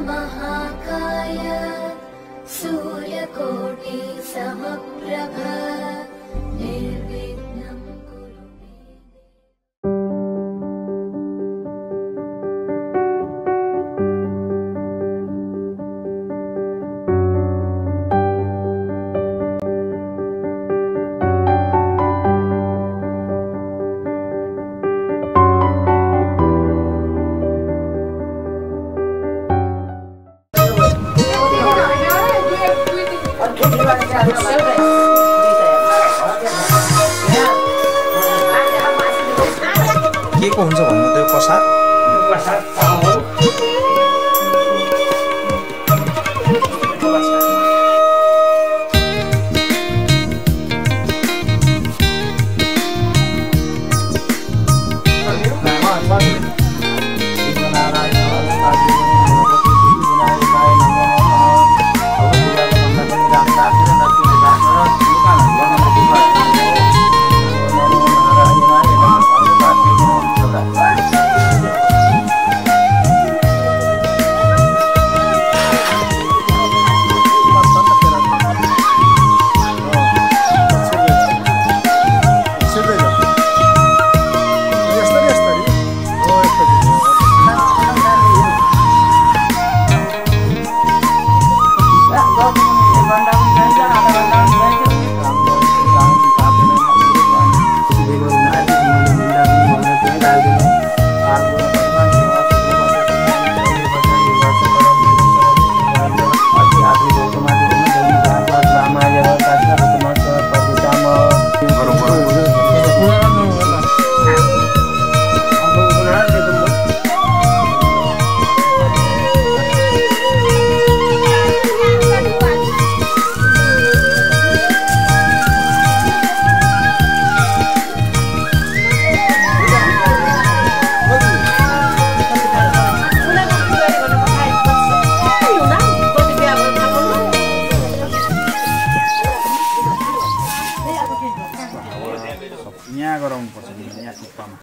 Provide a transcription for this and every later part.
महाकाय सूर्यकोटि समप्रभ निर्विघ्नं कुरु मे के को हुन्छ भन्नु त्यो प्रसाद यहाँ गराउनु पर्छ यहाँ टुप्पामा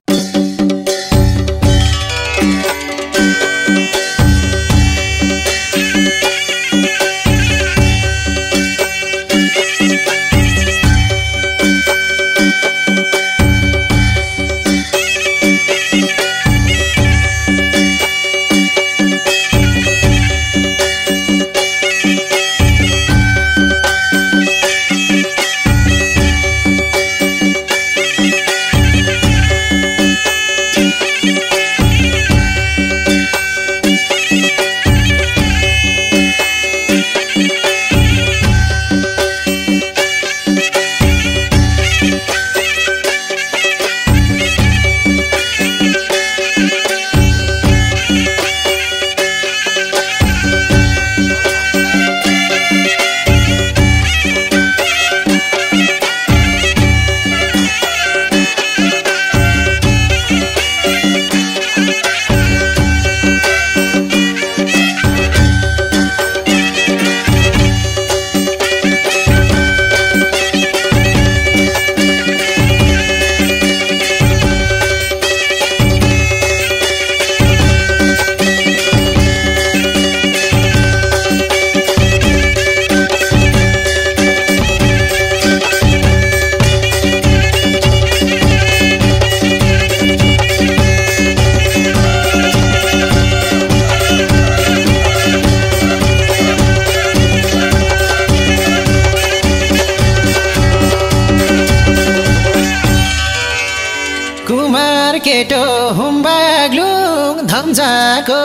केटो हुम्बाग्लुङ धम्जाको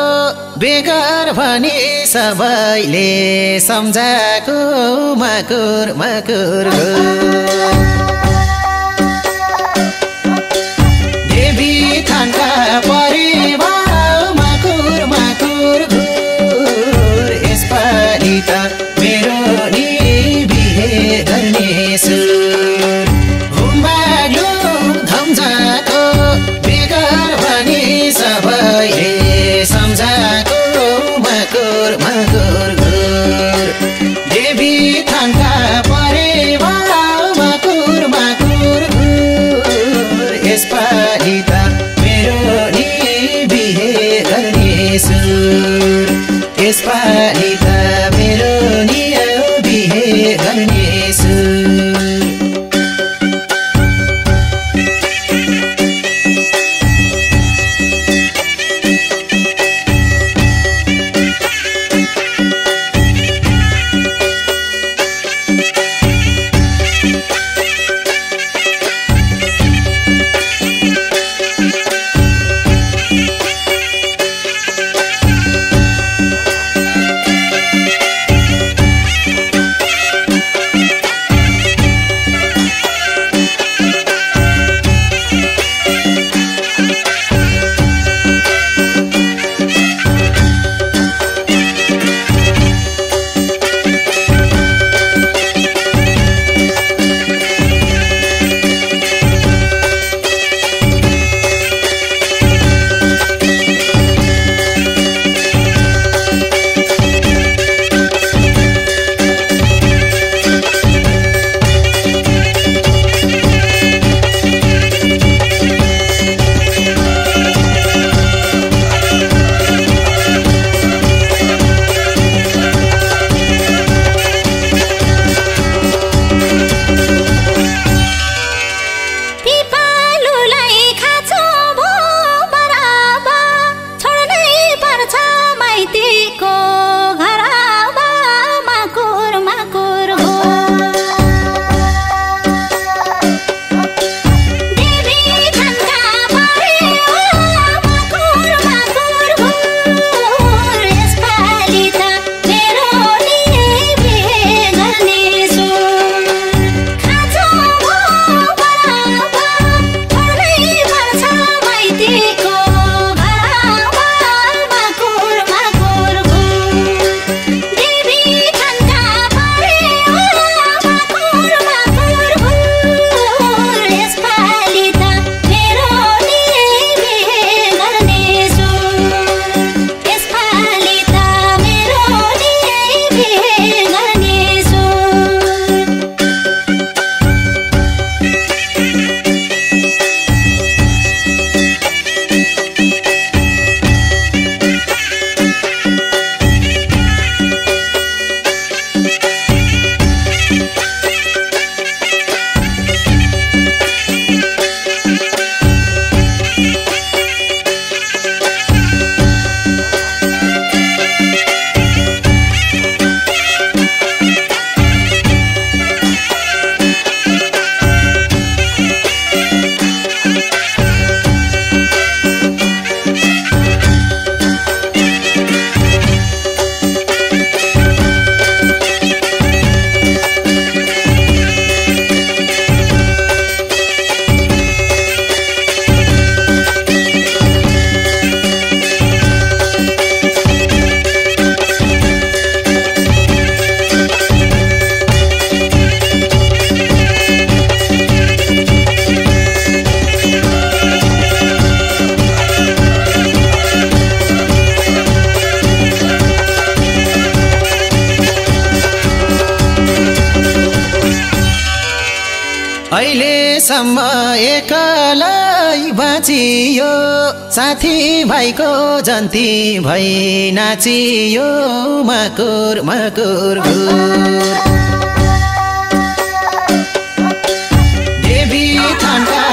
बेगर भनी सबैले सम्झाको मकुर मकुर देवी थानका परिवार मकुर मकुर घुर यसपालि त मेरो नि बिहे गर्ने सुर हुम्बाग्लुङ धम्जाको सबैले सम्झाको मकुर मकुर घुर देवी थानका परिवार मकुर मकुर घुर यसपालि त मेरो नि बिहे गर्ने सुर यसपालि त मेरो नि बिहे गर्नेछु अहिलेसम्म एक्लै बाँचियो साथी भाइको जन्ती भई नाचियो मकुर मकुर घुर देवी थानका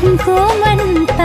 गोमन्त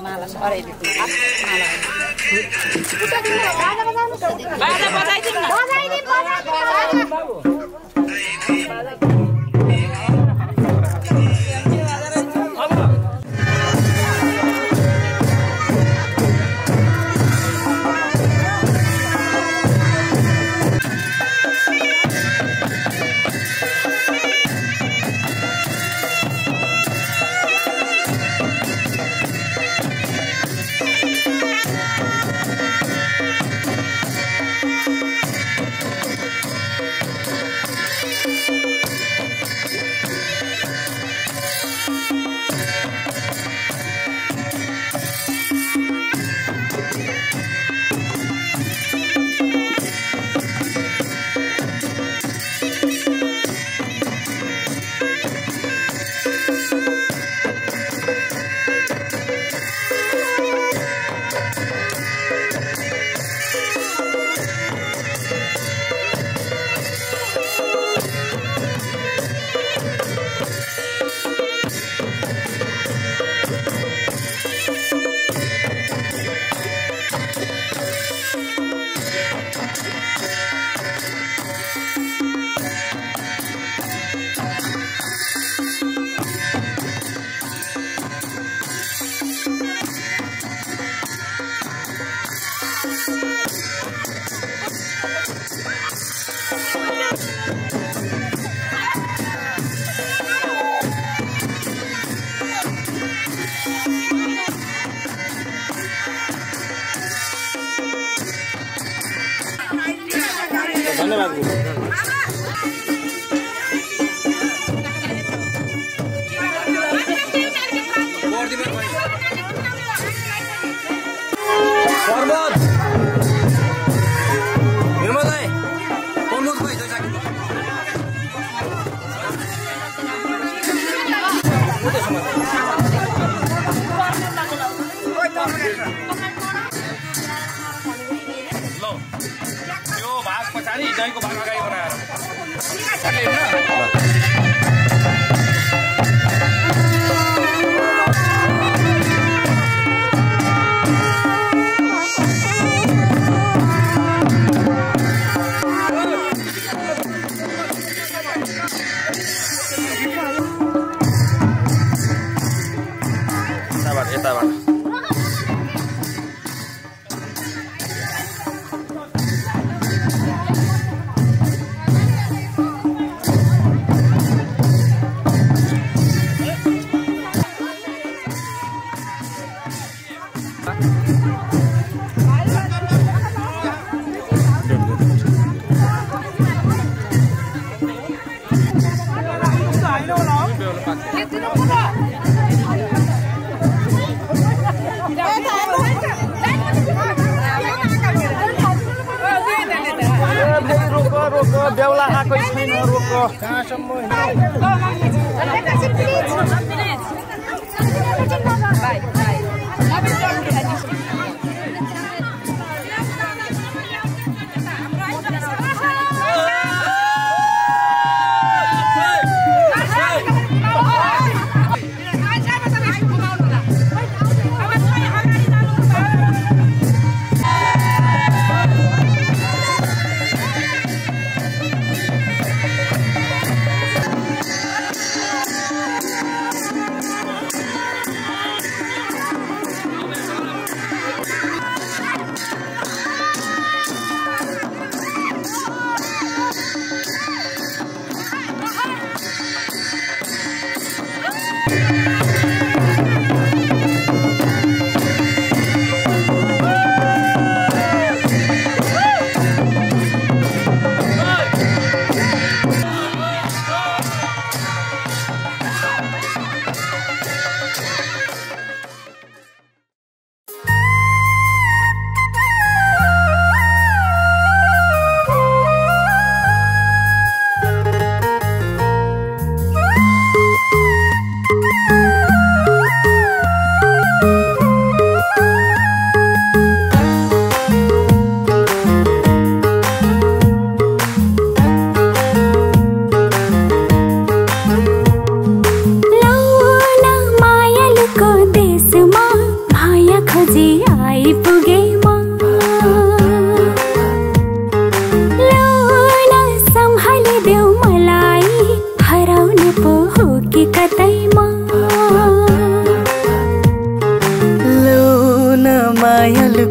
माला सरे बाजा बजाइदिउँ न दहीको भाग अगाडि बनाएर यताबाट बेहुला आएको छैन रोक कहाँसम्म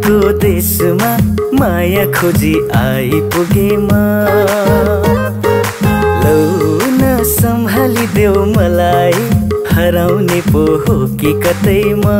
मायालुको देशमा माया खोजी आइपुगे म लौ न सम्हालिदेऊ मलाई हराउने पो हो कि कतैमा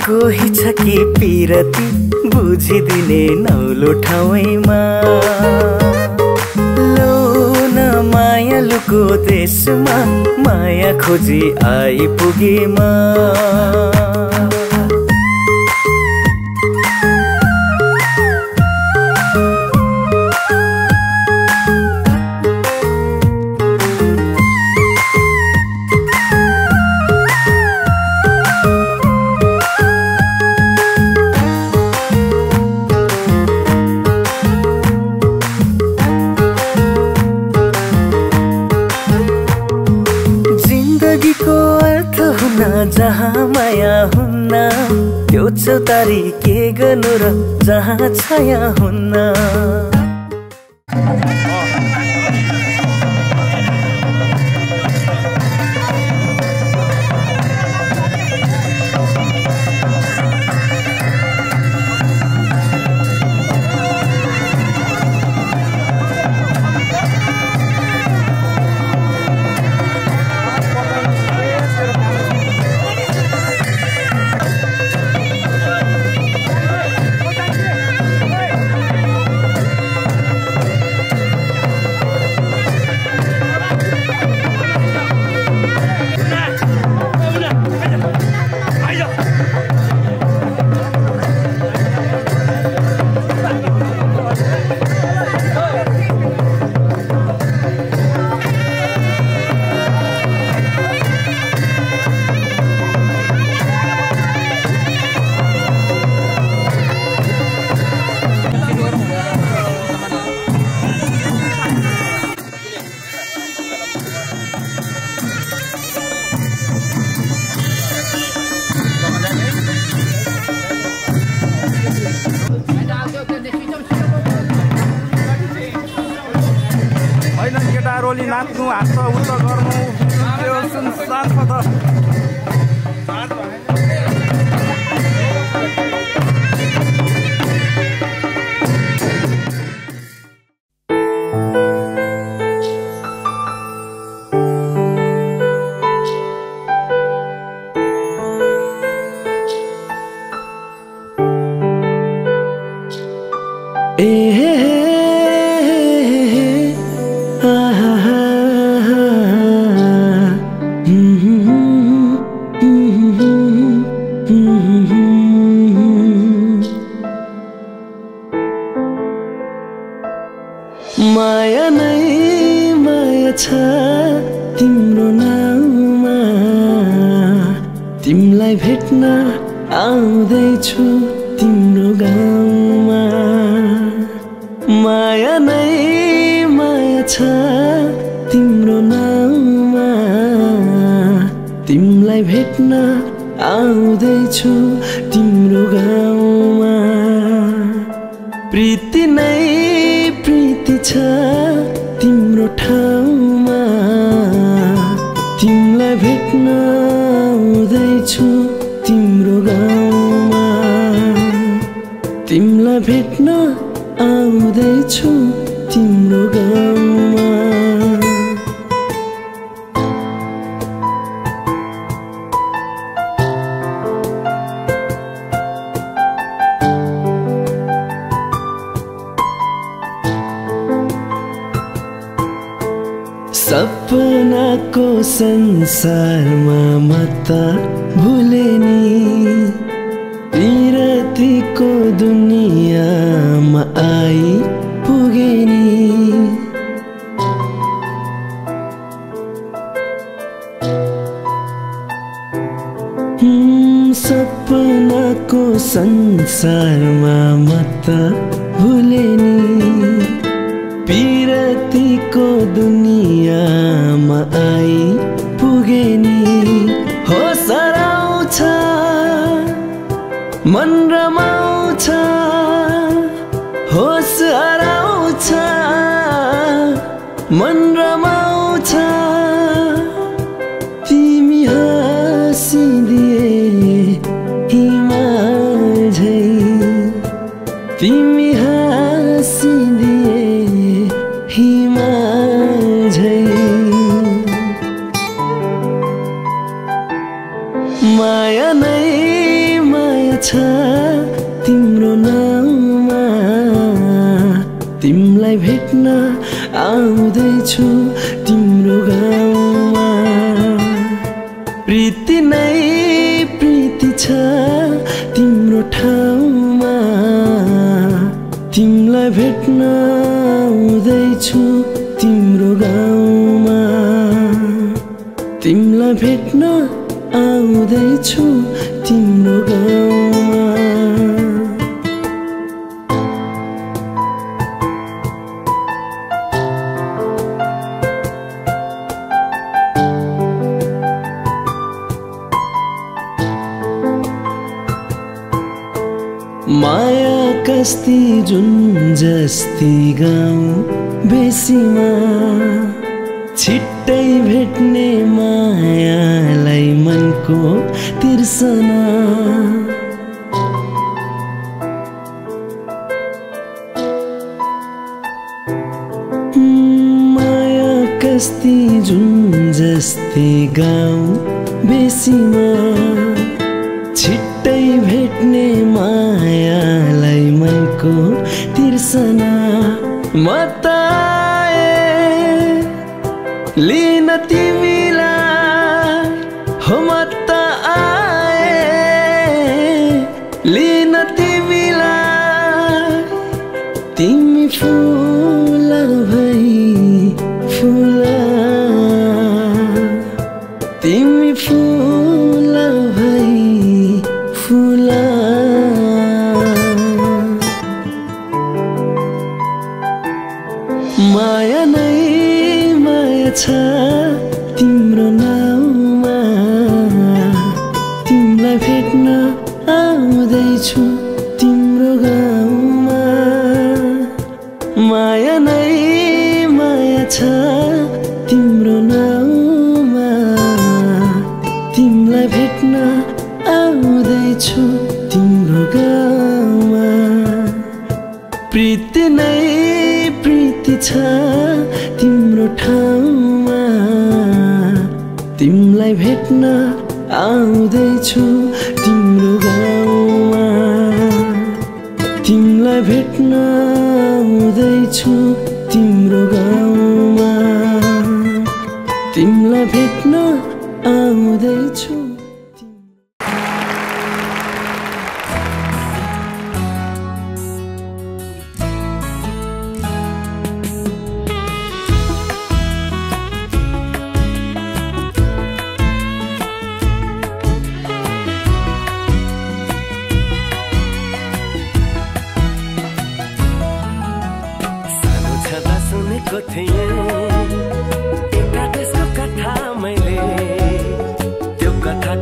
कोही छ कि पिरती बुझिदिने नौलो ठाउँमा लौ न मायालुको देशमा माया खोजी आइपुगे म जहाँ माया हुन्न त्यो चौतारी के गर्नु र जहाँ छाया हुन्न रोली नाच्नु हात उच्च गर्नु त्यो सुनसान छ त माया नै माया छ तिम्रो नाउँमा तिमीलाई भेट्न आउँदैछु तिम्रो गाउँमा माया नै माया छ तिम्रो नाउँमा तिमीलाई भेट्न आउँदैछु तिम्रो गाउँमा प्रीति नै प्रीति छ तिम्रो ठाउँमा तिमीलाई भेट्न आउँदैछु तिम्रो गाउँमा तिमीलाई भेट्न आउँदैछु तिम्रो गाउँमा सपनाको संसारमा म त भुले नि पिरतीको दुनियाँमा आई पुगे नि सपनाको संसारमा म त भुले नि पिरतीको दुनियाँमा आई पुगे नि होस हराउँछ मन रमाउँछ होस हराउँछ मन रमाउँछ तिमी हाँसिदिए हिमाल झै तिमी हाँसिदिए हिमाल झै माया नै माया छ तिम्रो नाउँमा तिमीलाई भेट्न आउँदैछु तिम्रो गाउँमा प्रीति नै प्रीति छ तिम्रो ठाउँमा तिमीलाई भेट्न आउँदैछु तिम्रो गाउँमा तिमीलाई भेट्न आउँदैछु तिम्रो गाउँमा माया कस्ती जुन जस्ती गाउँ बेसीमा छिट्टै भेट्ने मायालाई मनको तिर्सना माया कस्ती जुन जस्ती गाउँ बेसीमा छिट्टै भेट्ने मायालाई मनको तिर्सना म त लिन तिमीलाई हो म त आए लिन तिमीलाई तिमी फुल भई फुल तिमी फुल भई फुल माया नै माया छ तिम्रो नाउँमा तिमीलाई भेट्न आउँदैछु तिम्रो गाउँमा माया नै माया छ तिम्रो नाउँमा तिमीलाई भेट्न आउँदैछु तिम्रो गाउँमा प्रीति नै प्रीति छ तिम्रो ठाउँमा तिमीलाई भेट्न आउँदैछु तिम्रो गाउँमा तिमीलाई भेट्न आउँदैछु तिम्रो गाउँमा तिमीलाई भेट्न आउँदैछु एउटा त्यसको कथा मैले त्यो कथा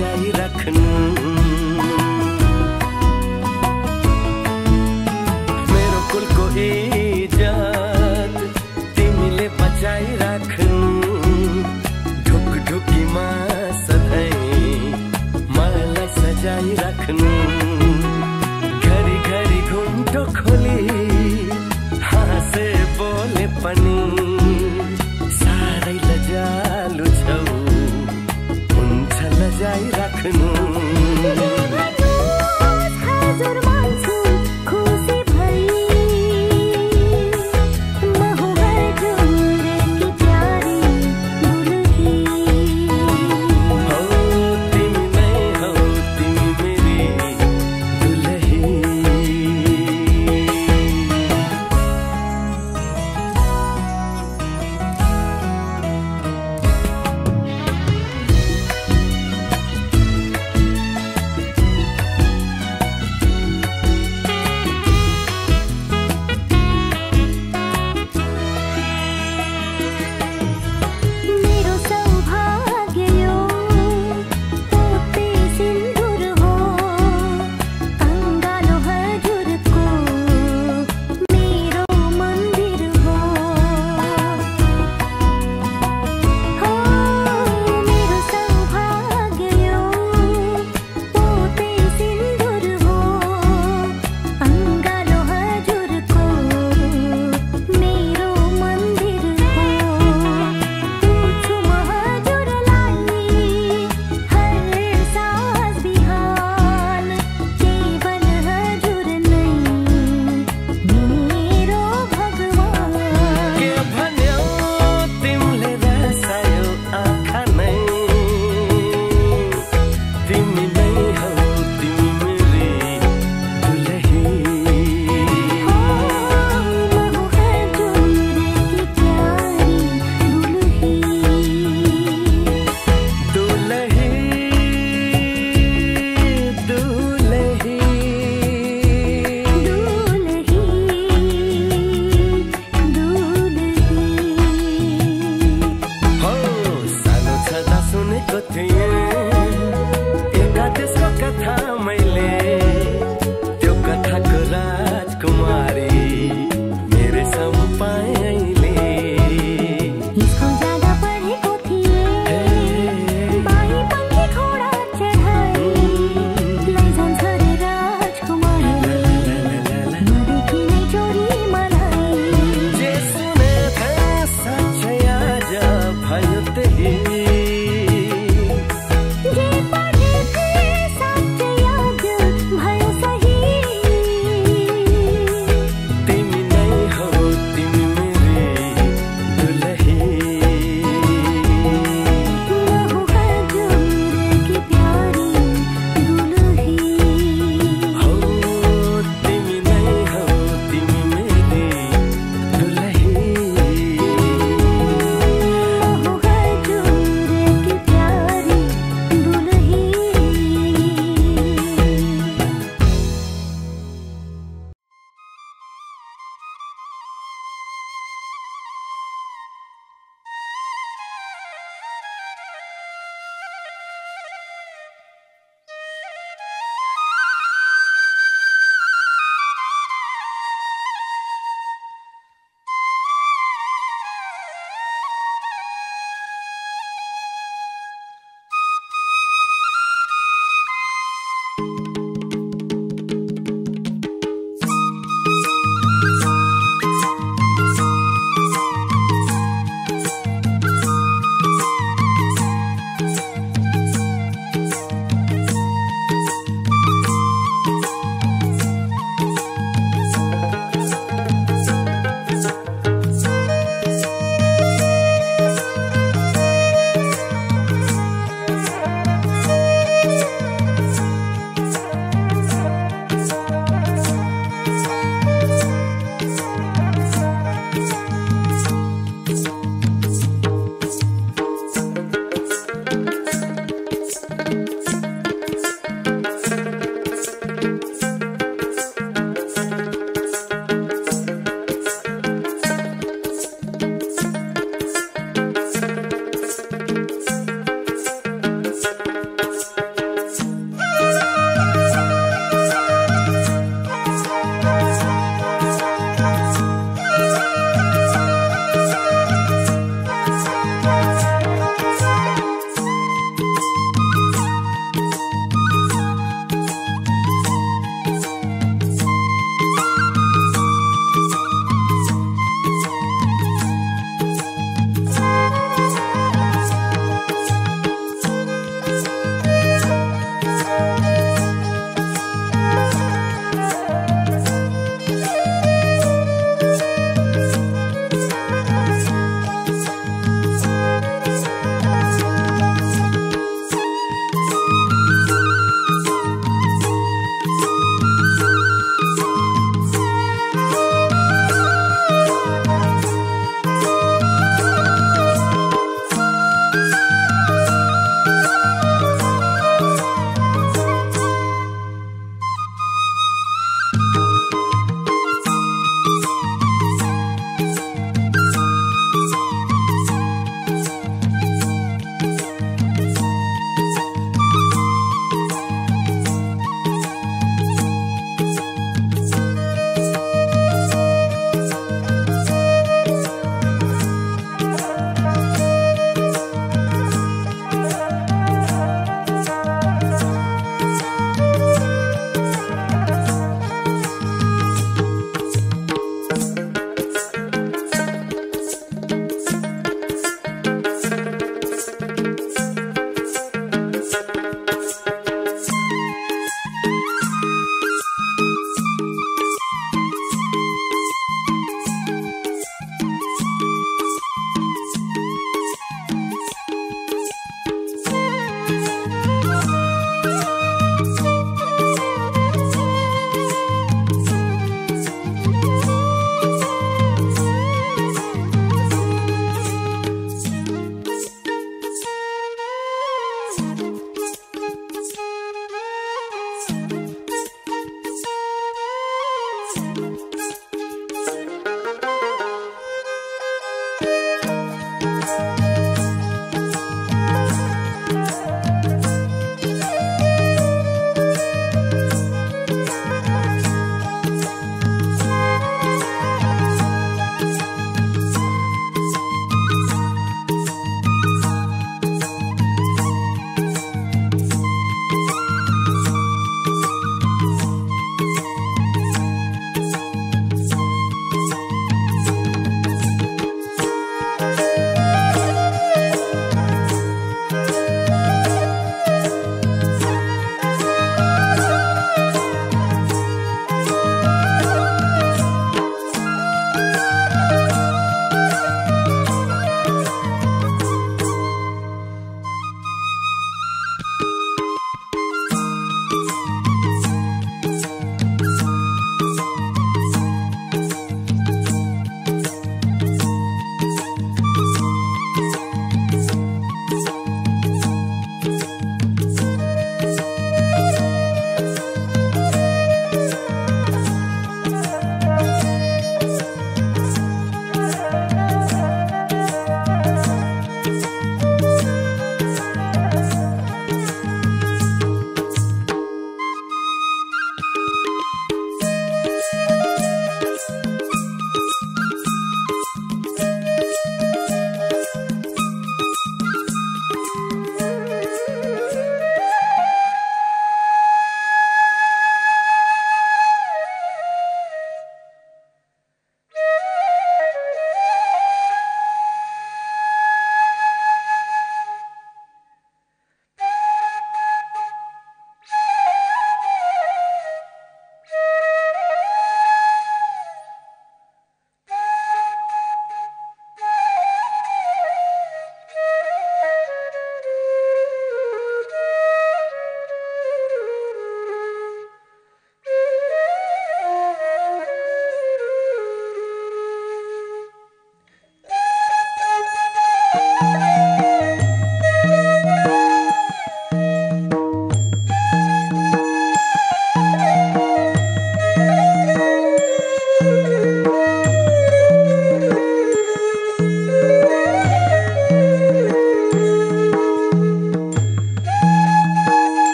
बचाइराख्नु मेरो कुलको इज्जत तिमीले बचाइराख्नु ढुकढुकीमा सधैँ मलाई सजाइराख्नु घरी घरी घुम्टो खोली हाँसे बोले पनि साह्रै लजालु छौ हुन्छ लजाइराख्नु Yeah.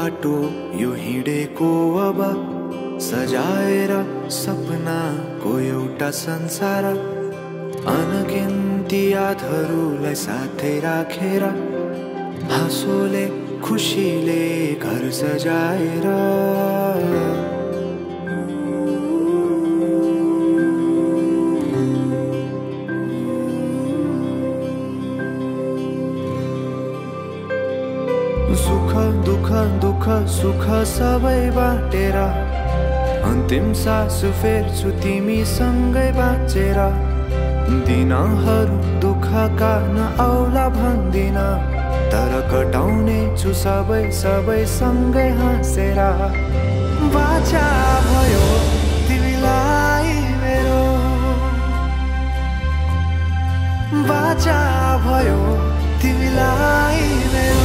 बाटो यो हिँडेको अब सजाएर सपनाको एउटा संसार अनगिन्ती यादहरूलाई साथै राखेर हाँसोले खुसीले घर सजाएर सुख दुःख दुःख सुख सबै बाटेर अन्तिम सास फेर्छु तिमीसँगै बाँचेर दिनहरू दुःखका नआउला भन्दिन तर कटाउने छु सबै सबै सँगै हाँसेर बाचा भयो तिमीलाई मेरो बाचा भयो तिमीलाई मेरो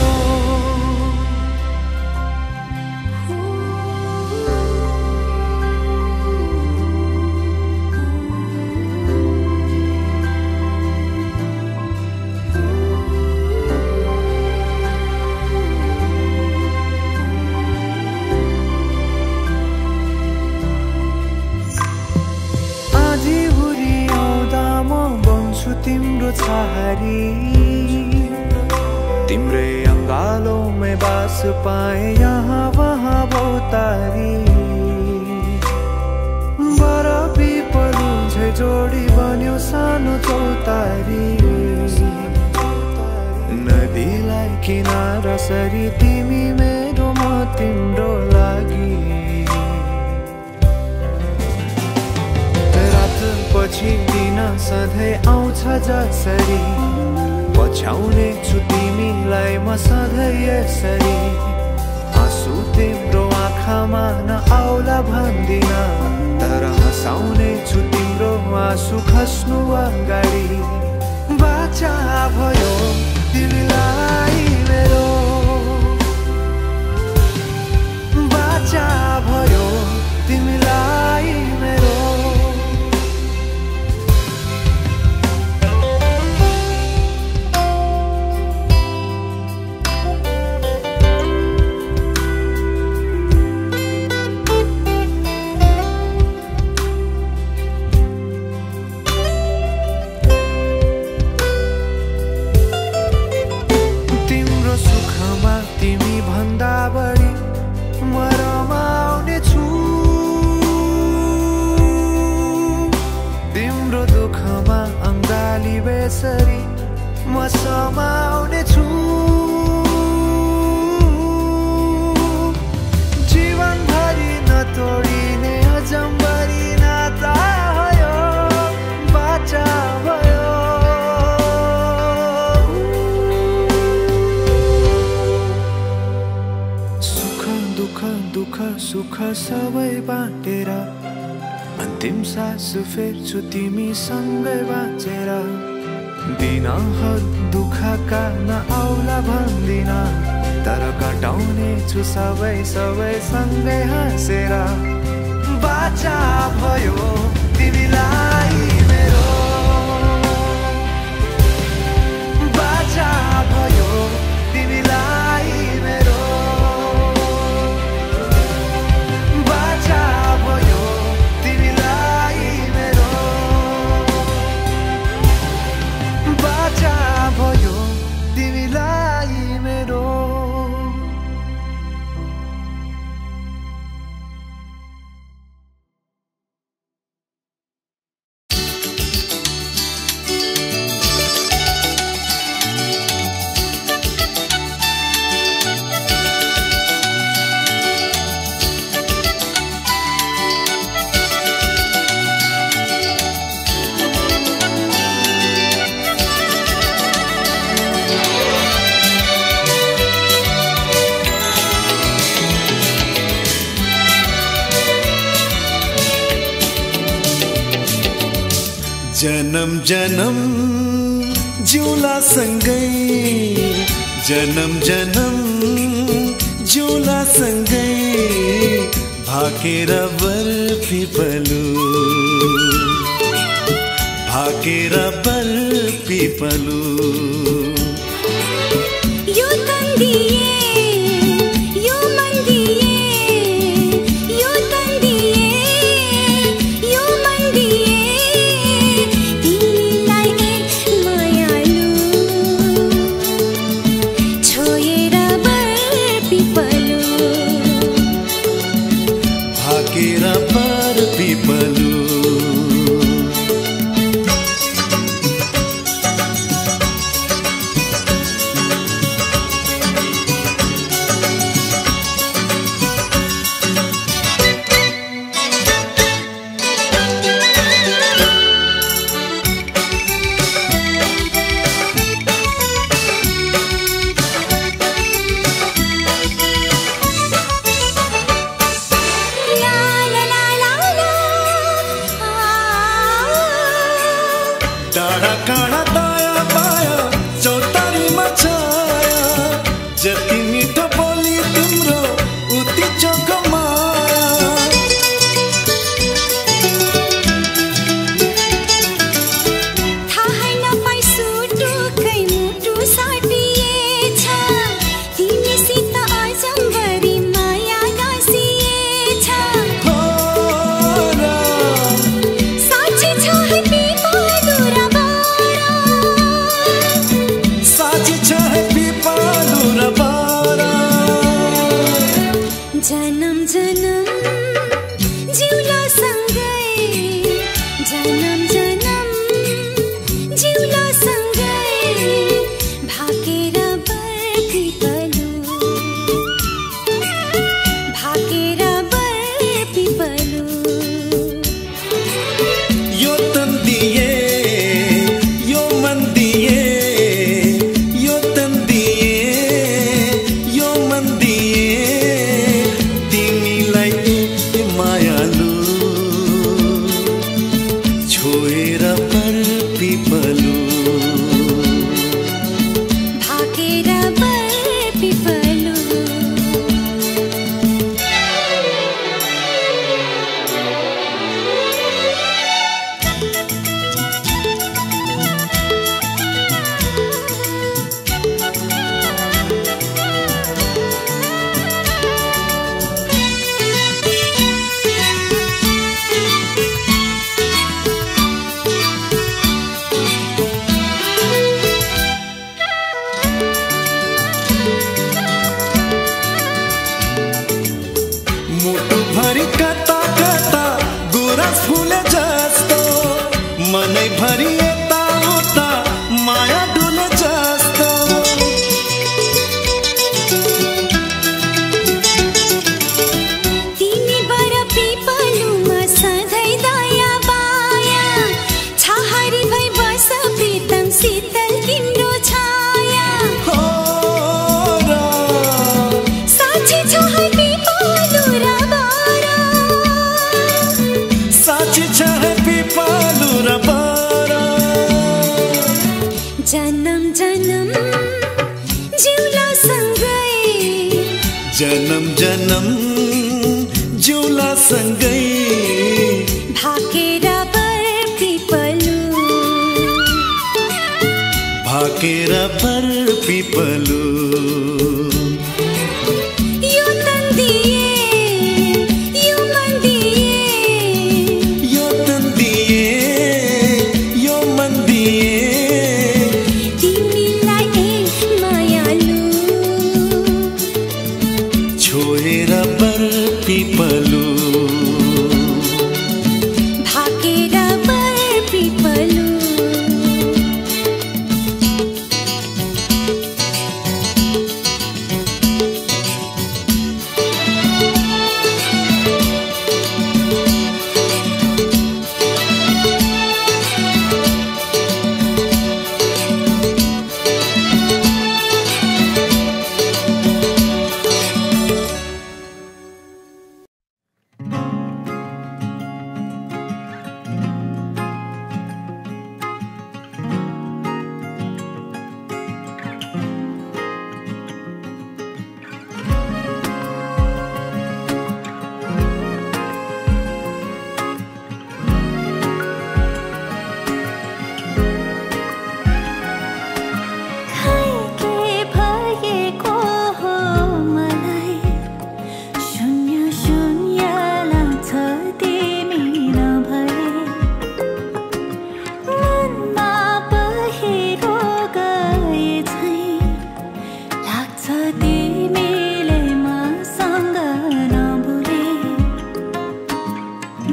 तिम्रो छहारी तिम्रै अङ्गालोमै बास पाए यहाँ वहाँ बहुतारी बरफी पलु झै जोडी बन्यो सानो चौतारी नदीलाई किनारा सरी तिमी मेरो म तिम्रो लागि पछि दिन सधैँ आउँछ जसरी पछ्याउने छु तिमीलाई म सधैँ यसरी आँसु तिम्रो आँखामा नआउला भन्दिन तर हँसाउने छु तिम्रो आँसु खस्नु अगाडि बाचा भयो तिमीलाई मेरो बाचा भयो तिमीलाई मेरो बेसरी म समाउने छु जीवनभरि नतोडिने अजम्बरी नाता भयो बाचा भयो सुख दुःख दुःख सुख सबै बाटेर अन्तिम सास फेर्छु तिमीसँगै बाँचेर दिनहरू दुःखका नआउला भन्दिन तर कटाउने छु सबै सबै सँगै हाँसेर बाचा भयो तिमीलाई मेरो बाचा भयो तिमीलाई मेरो बाचा भयो तिमीलाई मेरो बाचा भयो तिमीलाई मेरो जन्म जन्म जिउला सँगै जन्म जन्म जिउला सँगै भाकेर बर्फी पलु भाकेर बर्फी पलु यो तन्दिए यो मन पर पिपलु टाढा काँडा दाया बाया चौतारीमा छाया जति मिठो बोली तिम्रो उति चोखो माया थाहै नपाई सुटुकै मुटु साटिएछ तिमीसित अजम्बरी माया गाँसिएछ साँच्ची छ है पिपलु र बारा साँच्ची छ है पिपलु र बारा जन्म जन्म जिउला सँगै जन्म जन्म जिउला सँगै भाकेर बर पिपलु भाकेर बर पिपलु यो तन दिए यो मन दिए यो तन दिए यो मन दिए तिमीलाई मायालु छोएर पर पिपलु भाकेर बर पिपलु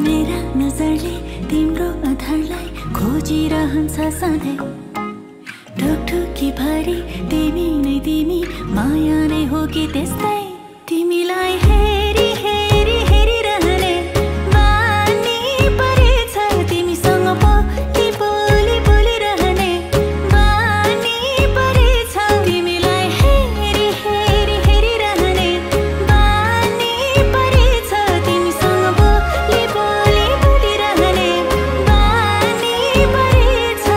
मेरा नजरले तिम्रो आधारलाई खोजिरहन्छ सधैँ ढुकढुकी भरि तिमी नै तिमी माया नै हो कि त्यस्तै तिमीलाई हेरी हेरी हेरिरहने बानी परेछ तिमीसँग बोली बोली बोलिरहने बानी परेछ तिमीलाई हेरी हेरी हेरिरहने बानी परेछ तिमीसँग बोली बोली बोलिरहने बानी परेछ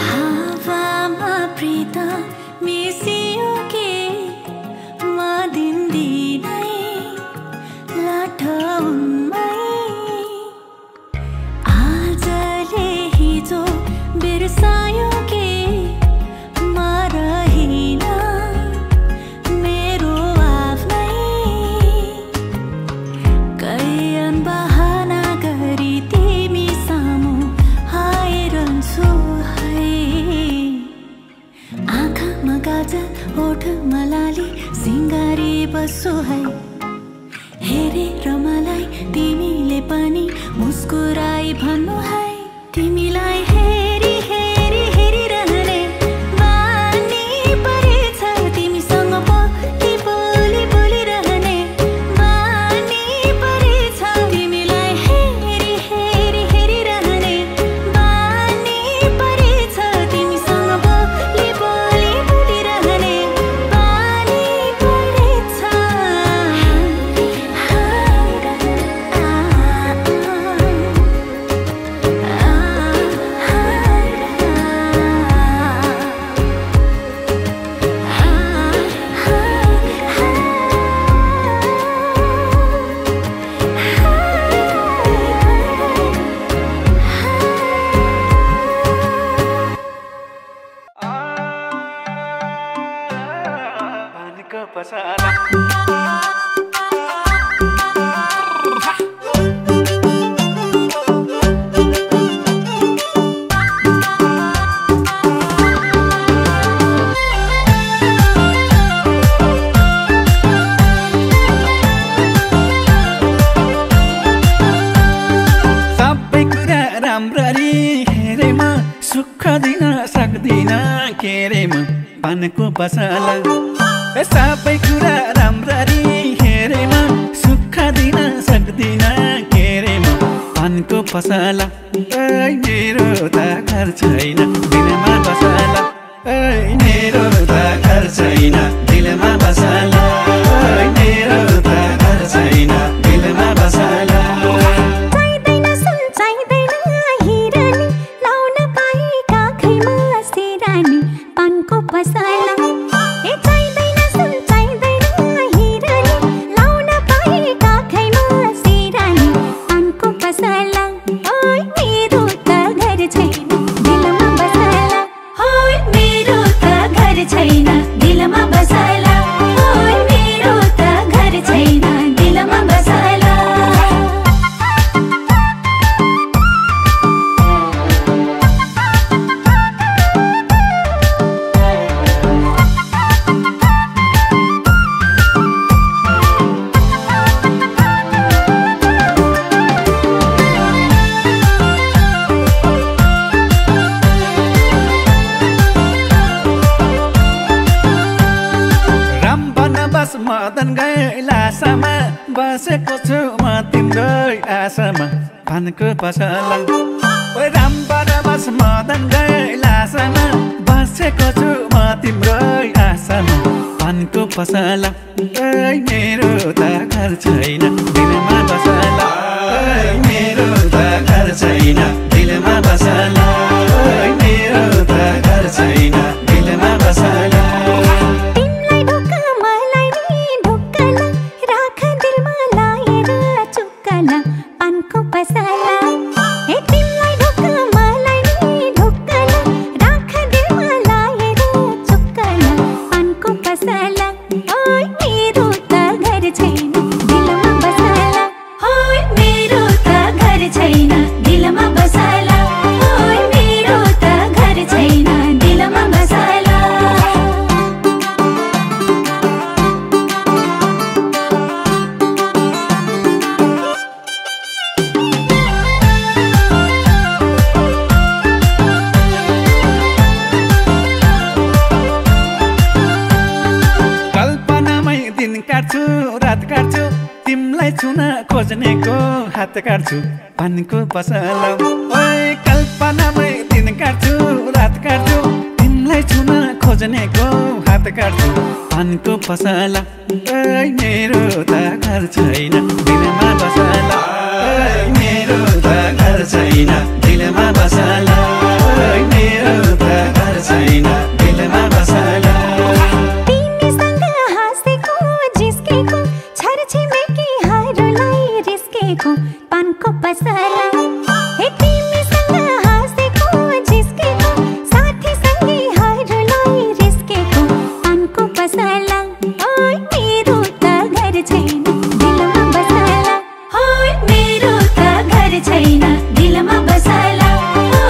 हावामा प्रीत मिसियो के म दिनदिनै लाठौँमै आजले हिजो बिर्सायो के म रहिन मेरो आफ्नै कैयन बहाना गरी तिमी सामु आइरहन्छु है आँखामा गाजर ओठमा लाली सिँगारी बस्छु है हेरेर मलाई तिमीले पनि मुस्कुराई भन्नु है तिमीलाई हेरी हेरी हेरिरहने बानी परेछ तिमीसँग बोली बोली बोलिरहने बानी परेछ तिमीलाई हेरी हेरी हेरिरहने बानी परेछ तिमीसँग बोली बोली बोलिरहने बानी परेछ पानीको पसला सबै कुरा राम्ररी हेरेमा सुख दिन सक्दिन के रे म पानको पसला सबै कुरा राम्ररी हेरेमा सुख दिन सक्दिन के रे म पानको पसला मेरो त घर छैन दिलमा बसला मेरो त घर छैन दिलमा बसला मेरो त घर छैन दिलमा बसला चाहिँदैन सुन चाहिँदैन हिरानी लाउन पाए काखैमा सिरानी पानको पसला ए चाहिँदैन सुन चाहिँदैन हिरानी लाउन पाए काखैमा सिरानी पानको पसला ओइ मेरो त घर छैन दिलमा बसला ओइ मेरो त घर छैन दिलमा बसला ओइ मेरो त घर छैन दिलमा बसला बस मदन गैलासामा बसेको छु म तिम्रो आशामा पानको पसला रामबाट बस मदन गैलासामा बसेको छु म तिम्रो आशामा पानको पसला मेरो त घर छैन दिलमा बसला मेरो त घर छैन दिलमा बसला मेरो त घर छैन दिलमा बसला तिमीलाई ढोका मलाई नि ढोक्कला राख दिलमा लाएर चुक्कला काट्छु रात काट्छु तिमलाई छुन खोज्नेको हात काट्छु पानको पसला ओइ कल्पनामै दिन काट्छु रात काट्छु तिमलाई छुन खोज्नेको हात काट्छु पानको पसला ओइ मेरो त घर छैन दिलमा बसला ओइ मेरो त घर छैन दिलमा बसला ओइ मेरो त घर छैन दिलमा बसला तिमीसँग हाँसेको जिस्केको छरछिमेकीहरूलाई रिस्केको पानको पसला हे तिमीसँग हाँसेको जिस्केको साथी सङ्गीहरूलाई रिस्केको पानको पसला ओइ मेरो त घर छैन दिलमा बसला ओइ मेरो त घर छैन दिलमा बसला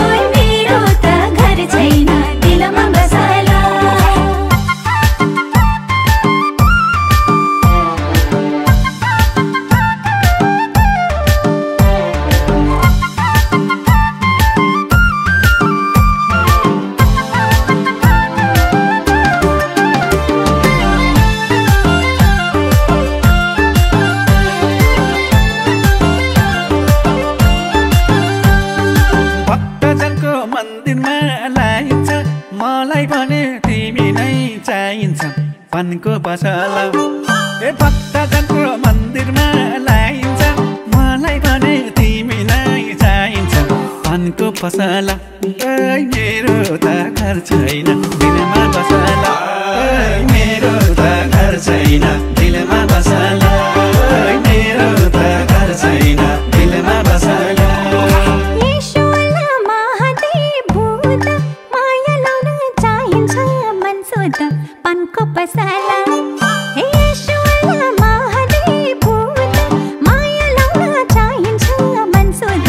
ओइ मेरो त घर छैन दिलमा बसला भक्तजनको मन्दिरमा लाइन्छ मलाई भने तिमी नै चाहिन्छ पानको पसला ए भक्तजनको मन्दिरमा लाइन्छ मलाई भने तिमी नै चाहिन्छ पानको पसला ओइ मेरो त घर छैन दिलमा बसला ओइ मेरो त घर छैन दिलमा बसला ओइ मेरो त घर छैन दिलमा बसला पानको पसला हे ईश्वरला महादेव भूत माया लाउन चाहिन्छ मनसोध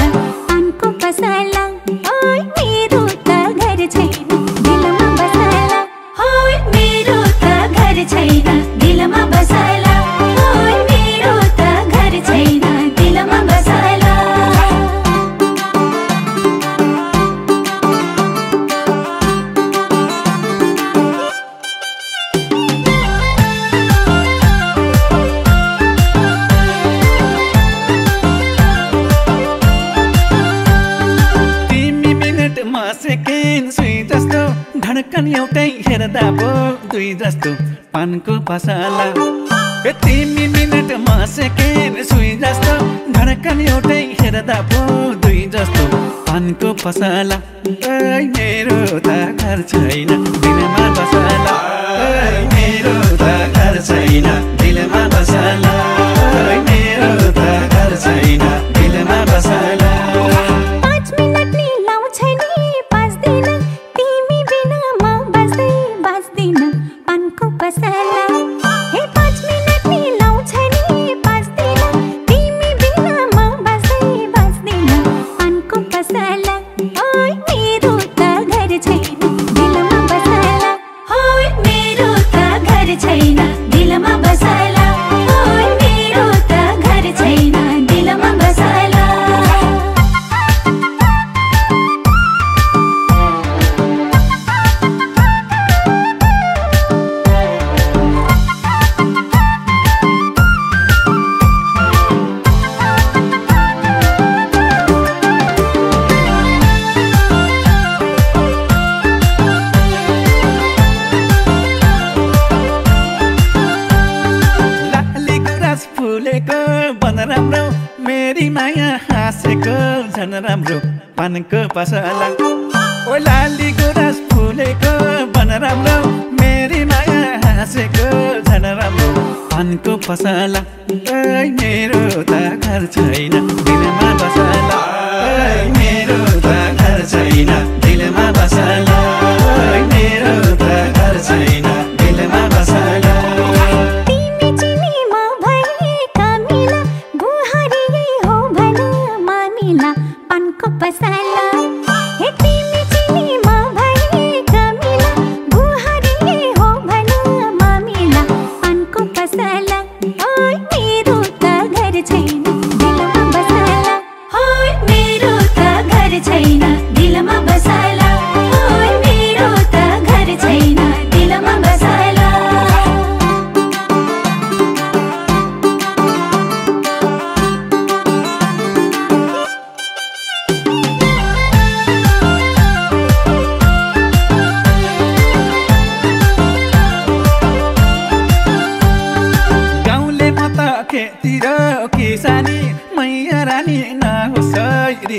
पानको पसला ओइ मेरो त घर छैन दिलमा बसला ओइ मेरो त घर छैन दिलमा बसला ओइ मेरो त घर छैन दिलमा बसला सेकेन्ड सुई जस्तो धड्कन एउटै हेर्दा पो दुई जस्तो पानको पसला ए तिमी मिनट म सेकेन्ड सुई जस्तो धड्कन एउटै हेर्दा पो दुई जस्तो पानको पसला ओइ मेरो त घर छैन दिलमा बसला ओइ मेरो त घर छैन दिलमा बसला ओइ मेरो त घर छैन दिलमा बसला 5 मिनट नि लाउँछ नि तिमी बिना म बस्दैन पानको पसला हे 5 मिनट नि लाउँछ नि बस्दैन तिमी बिना म बस्दैन पानको पसला ओइ मेरो त घर छैन दिलमा बसला ओइ मेरो त घर छैन दिलमा बसला ओइ मेरो त घर छैन दिलमा बसला फुलेको बन राम्रो मेरी माया हाँसेको झन राम्रो पानको पसला ओ लाली गुराँस फुलेको बन राम्रो मेरी माया हाँसेको झन राम्रो पानको पसला ओइ मेरो त घर छैन दिलमा बसला ओइ मेरो त घर छैन दिलमा बसला ओइ मेरो त घर छैन दिलमा बसला पानको पसला हे तिमी चिनीमा भए कमिला बुहारी हो भन मामिला पानको पसला ओइ मेरो त घर छैन दिलमा बसला ओइ मेरो त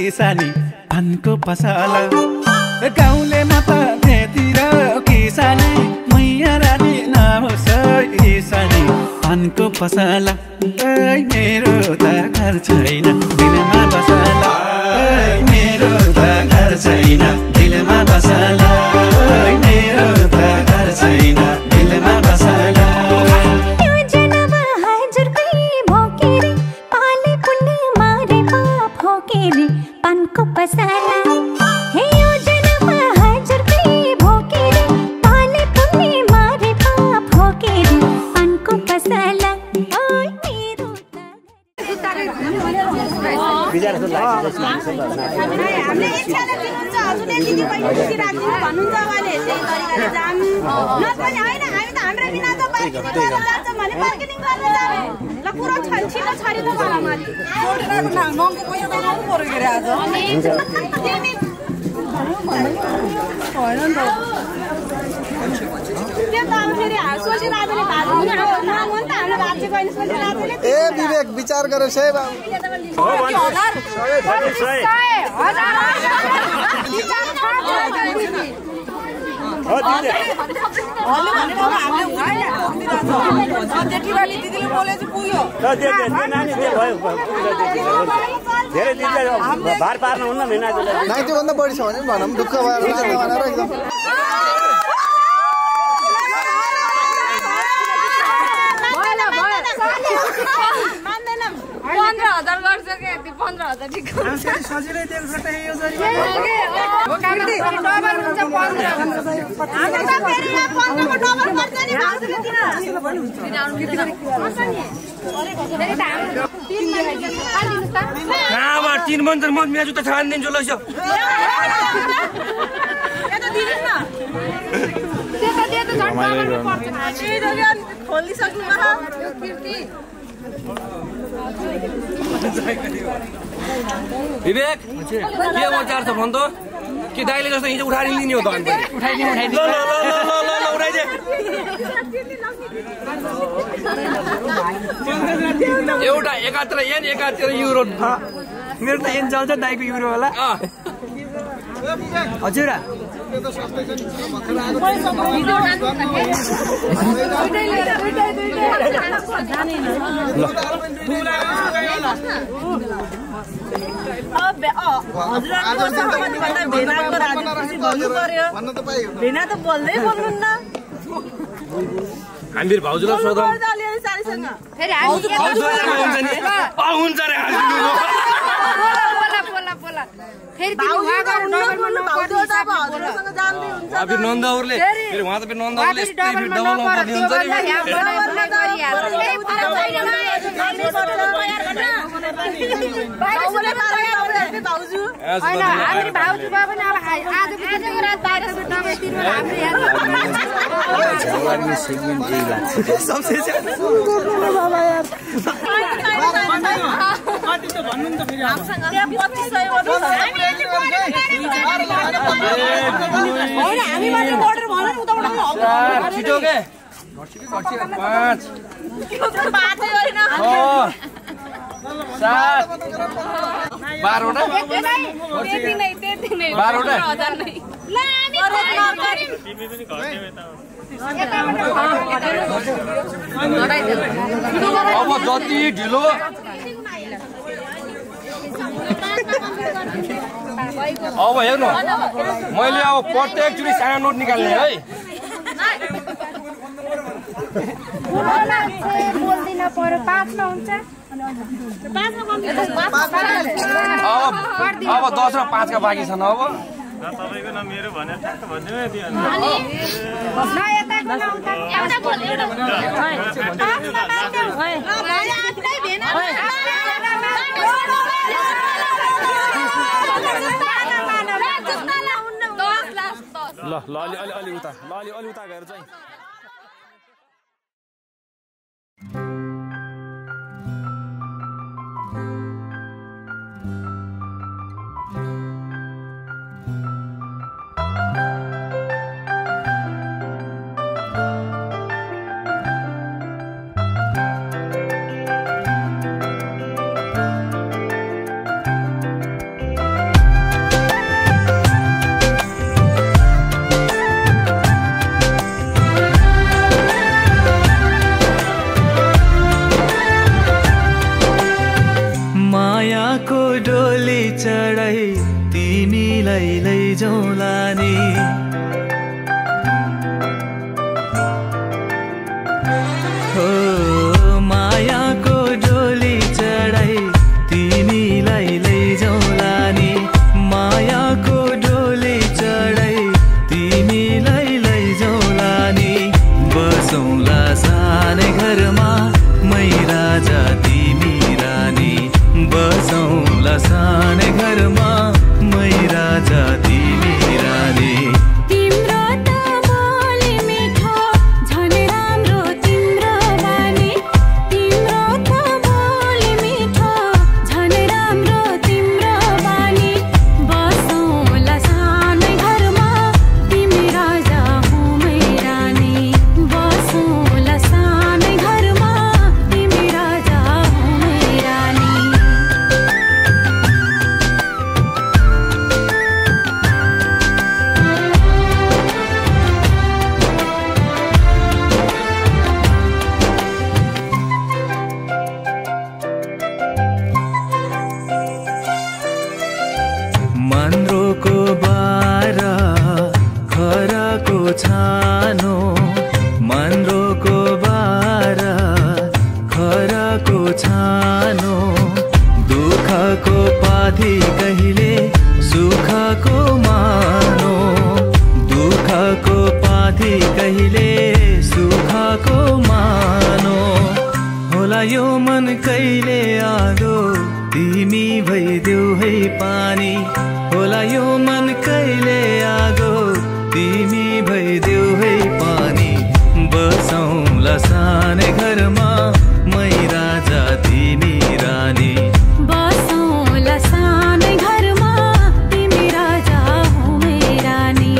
किसानी पानको पसला गाउँले म त त्यतिर किसानी मैया रानी नहोस् किसानी पानको पसला मेरो त घर छैन दिलमा बसला मेरो त घर छैन दिलमा बसला मेरो त घर छैन दिलमा बसला पानको पसला हे योजनामा हजुरले भोकेर पाले पुग्ने मारे पाप भोकेर पानको पसला ओइ मेरो हामीले इच्छाले दिनुहुन्छ हजुरले दिदी बहिनी खुसी राख्नु भन्नुहुन्छ उहाँले त्यही तरिकाले जाम नपनि हैन हामी त हाम्रो बिना त बार्गेनिङ गरेर जान्छौँ भने बार्गेनिङ गर्न जाऊ ल पुरो छिटो छरी त मलाई माथि छोडेर महँगो पैसा लगाउनु पर्यो के आज तिमी होइन नि त्यो त अब फेरि सोची राजले भाज्नु नि अब नमन त हामीले भाज्छ गइन सोची राजले ए विवेक विचार गरेर सही बाबु भार पार्नु हुन्न त्योभन्दा बढी छ भने भनौँ दुःख भएर एकदम 15,000 गर्छ के 15,000 ठिक हो सजिलै दिएको छ त यो जरी हो कामले डबल हुन्छ 15 हामी त फेरि यहाँ 15 को डबल गर्छ नि भाउजूले दिन कहाँबाट 3 मन त म मेरो जुत्ता छानिदिन्छु ल यसो यता दिनुस् न त्यता दिए त झन् डबल पर्छ ए दोकान खोलिसक्नु भयो यो कीर्ति विवेक के विचार छ भन त के दाइले जस्तो हिजो उठाएर लिने हो त अनि उठाइदिनु ल उठाइदे एउटा एकातिर येन एकातिर युरो मेरो त एन चल्छ दाइको युरो होला हजुर भेना त बोल्दै बोल्नुहुन्न हामीहरु भाउजूलाई सोधौं हुन्छ रे बोला फेरि अब नन्दहरुले फेरि उहाँ त फेरि नन्दहरुले डबल पर्दिन्छ नि भाउजू हैन हामी भाउजू भए पनि अब आजको दिनको रात बाहिर सुत्न तिर्नु झगडा सेगमेन्ट यही लाग्छ सबसे बाबा यार कति त भन्नु नि त फेरि हामीसँग 2500 वर्ष हैन हामी मात्र बोर्डर भन न उताबाट छिटो के 5 बाटै होइन 7 12 त्यति नै 12 नै ल हामी तिमी पनि घरमै अब जति ढिलो अब हेर्नु मैले अब प्रत्येक चोटि सानो नोट निकाल्ने है बोल्दिन पर्यो 5 मा हुन्छ अब 10 र 5 का बाँकी छन् अब तपाईको न मेरो भने ठ्याक्क भन्दिमै दियो अनि न यताको न एउटा बोल एउटा ल अलि उता गएर चाहिँ बसौँला सानै घरमा मै राजा तिमी रानी बसौँला सानै घरमा मै राजा तिमी रानी तिम्रो त बोली मिठो झन् राम्रो तिम्रो बानी तिम्रो त बोली मिठो झन् राम्रो तिम्रो बानी बसौँला सानै घरमा तिमी राजा हो मै रानी बसौँला सानै घरमा तिमी राजा हो मै रानी मन्द्रोको बारा खराको छानो मन्द्रोको बारा खराको छानो दुःखको पाथी कहिले सुखको मानो दुःखको पाथी कहिले सुखको मानो होला यो मन कहिले आगो तिमी भइदेऊ है पानी होला यो मन कहिले आगो तिमी भइदेऊ है पानी बसौँला सानै घरमा मै राजा तिमी रानी बसौँला सानै घरमा तिमी राजा हो मै रानी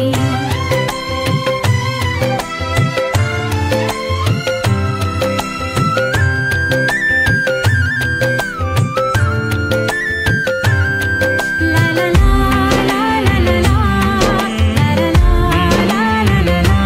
ला ला ला ला ला ला ला ला ला ला ला ला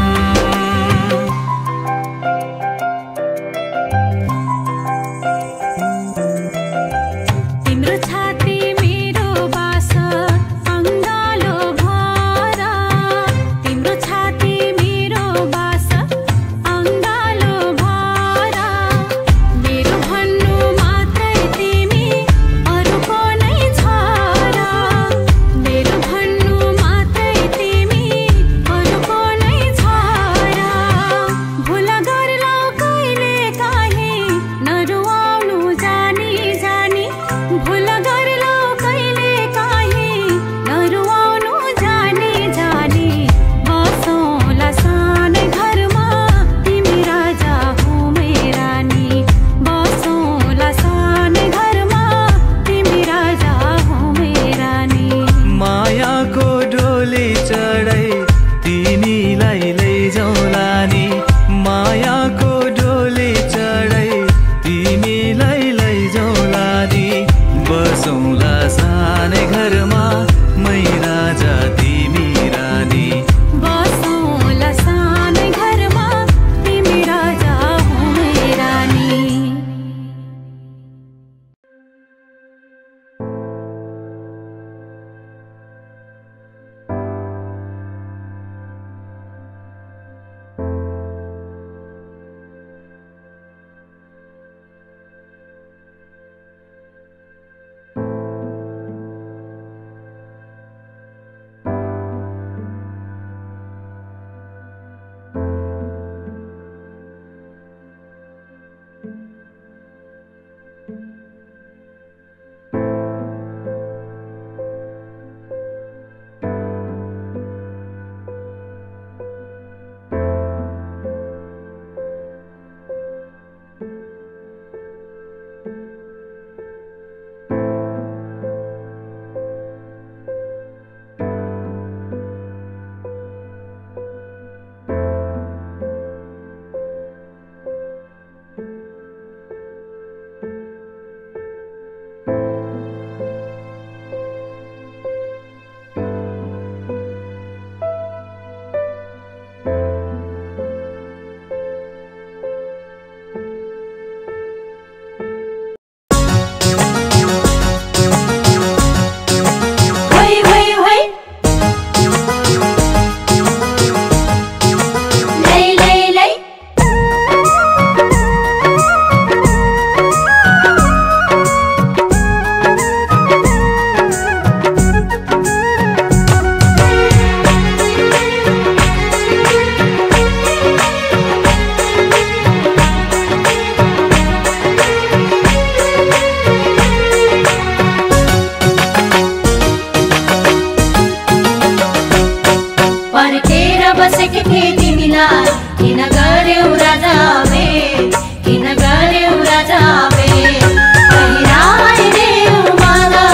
भेटेथे तिमीलाई किन गर्यौ राजा भेट किन गर्यौ राजा भेट पहिराइदेऊ माला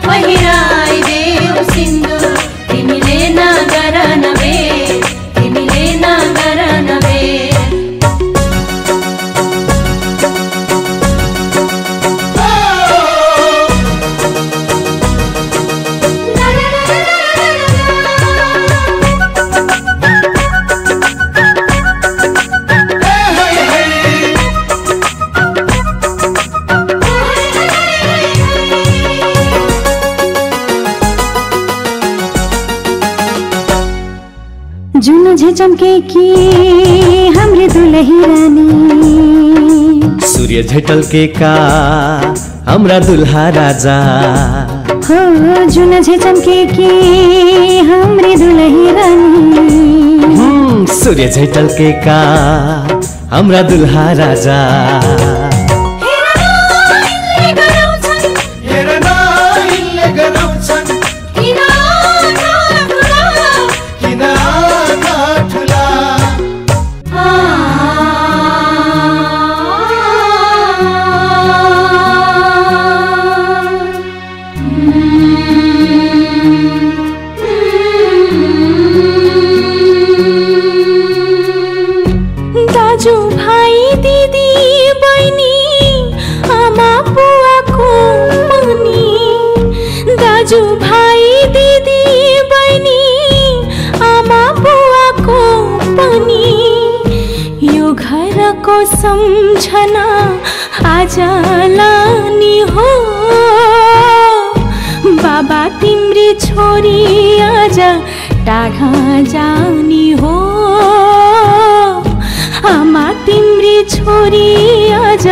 पहिराइदेऊ सिन्दुर तिमीले नगर न भेट तिमीले नगर न भेट जुन झचमके कि हमरे दुलही रानी सूर्य झटलके का हमरा दुल्हा राजा हो जुन झचमके कि हमरे दुलही रानी सूर्य झटलके का हमरा दुल्हा राजा को सम्झना आज लानी हो बाबा तिम्री छोरी आज टाढा जानी हो आमा तिम्री छोरी आज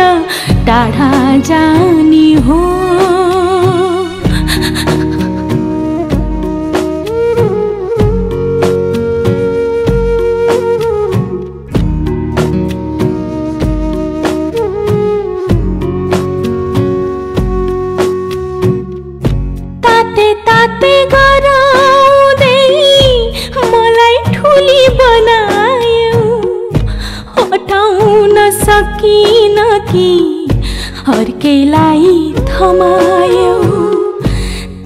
टाढा जानी हो सकिन कि अर्कैलाई थमायौ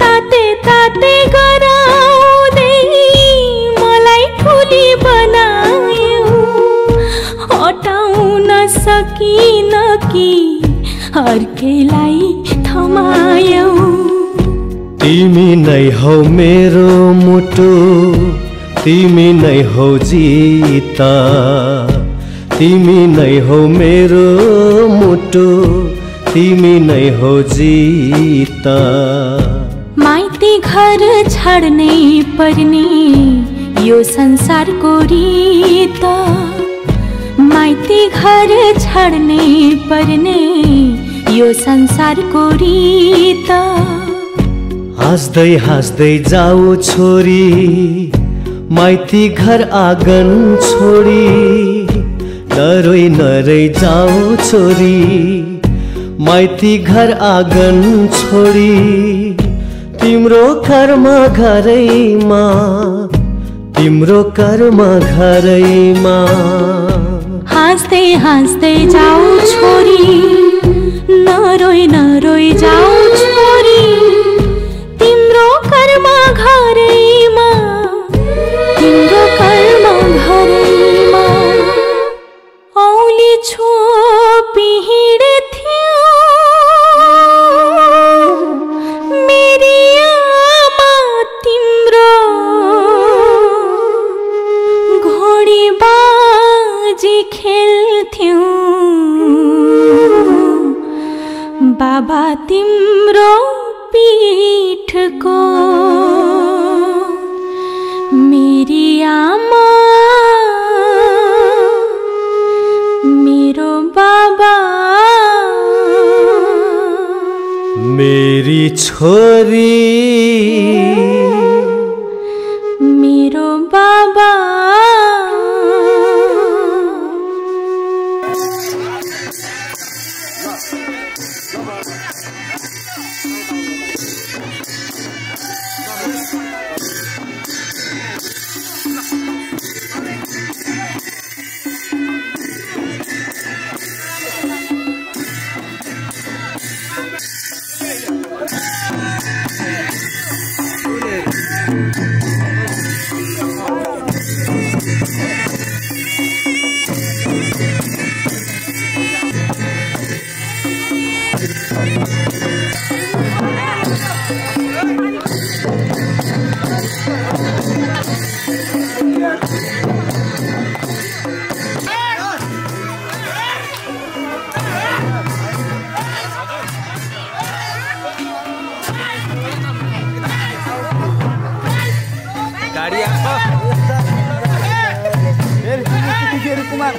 ताते ताते गराउँदै मलाई ठुली बनायौ हटाउन सकिन कि अर्कैलाई थमायौ तिमी नै हौ मेरो मुटु तिमी नै हौ जीता तिमी नै हौ मेरो मुटु तिमी नै हौ जीता माइती घर छाड्नै पर्ने यो संसारको रीत माइती घर छाड्नै पर्ने यो संसारको रीत हाँस्दै हाँस्दै जाऊ छोरी माइती घर आँगन छोडी नरोई नरै जाऊ छोरी माइती घर आँगन छोडी तिम्रो कर्म घरैमा तिम्रो कर्म घरैमा हाँस्दै हाँस्दै जाऊ छोरी नरोई नरोई जाऊ छोरी तिम्रो कर्म घरैमा तिम्रो कर्म घरैमा औली छोपी हिँड्थ्यो मेरी आमा तिम्रो घोडी बाजी खेल्थ्यो बाबा तिम्रो पीठको मेरी आमा मेरो बाबा मेरी छोरी मेरो बाबा कुमार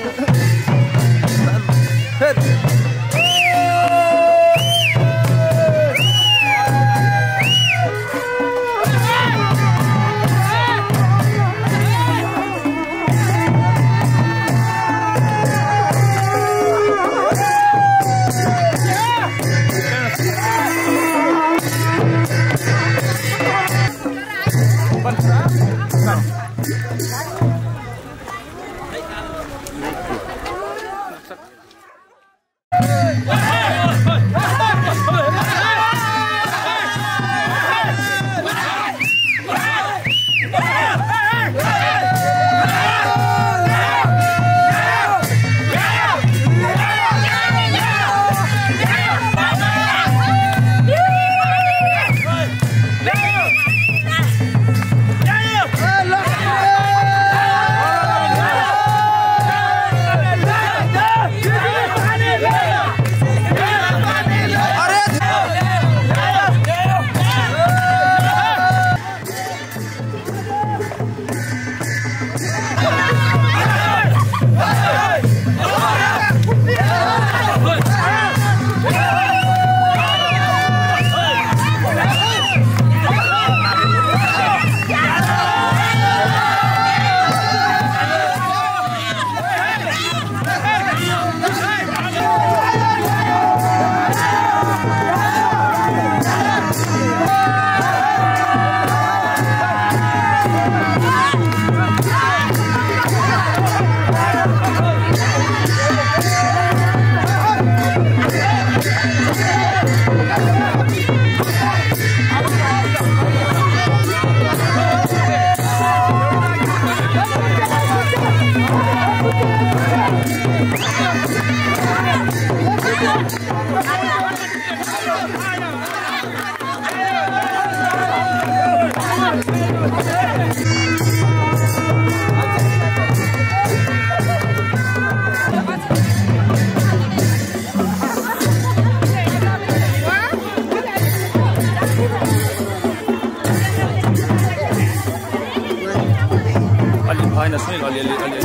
भएन सुनिल अलिअलि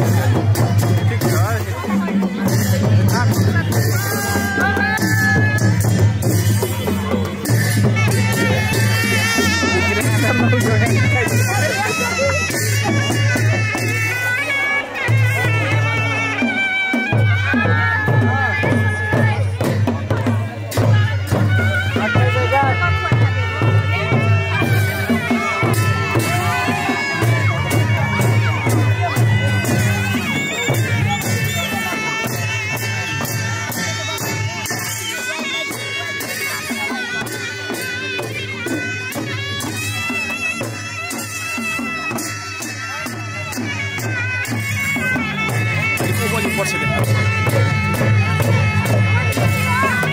ठिक छ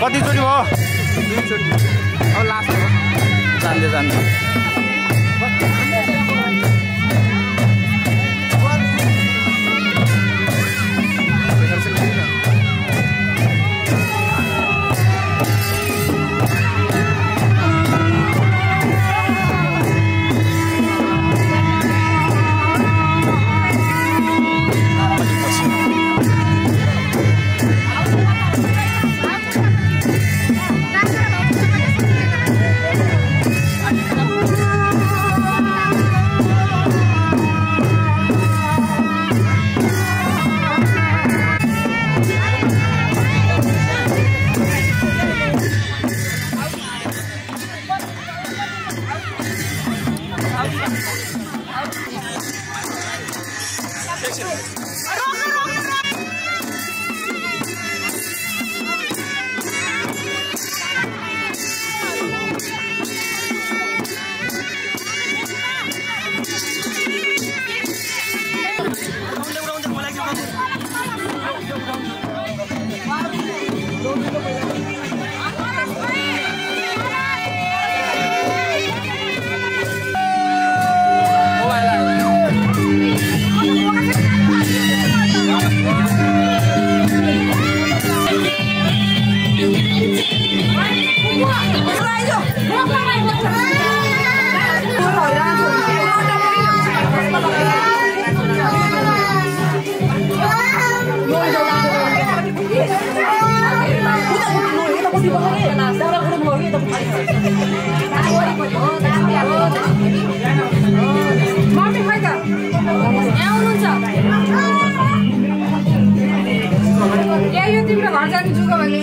कतिचोटि भयो दुईचोटि अब लास्ट हो जान्दै जान्दै यो तिम्रो घर जानु जुगो भने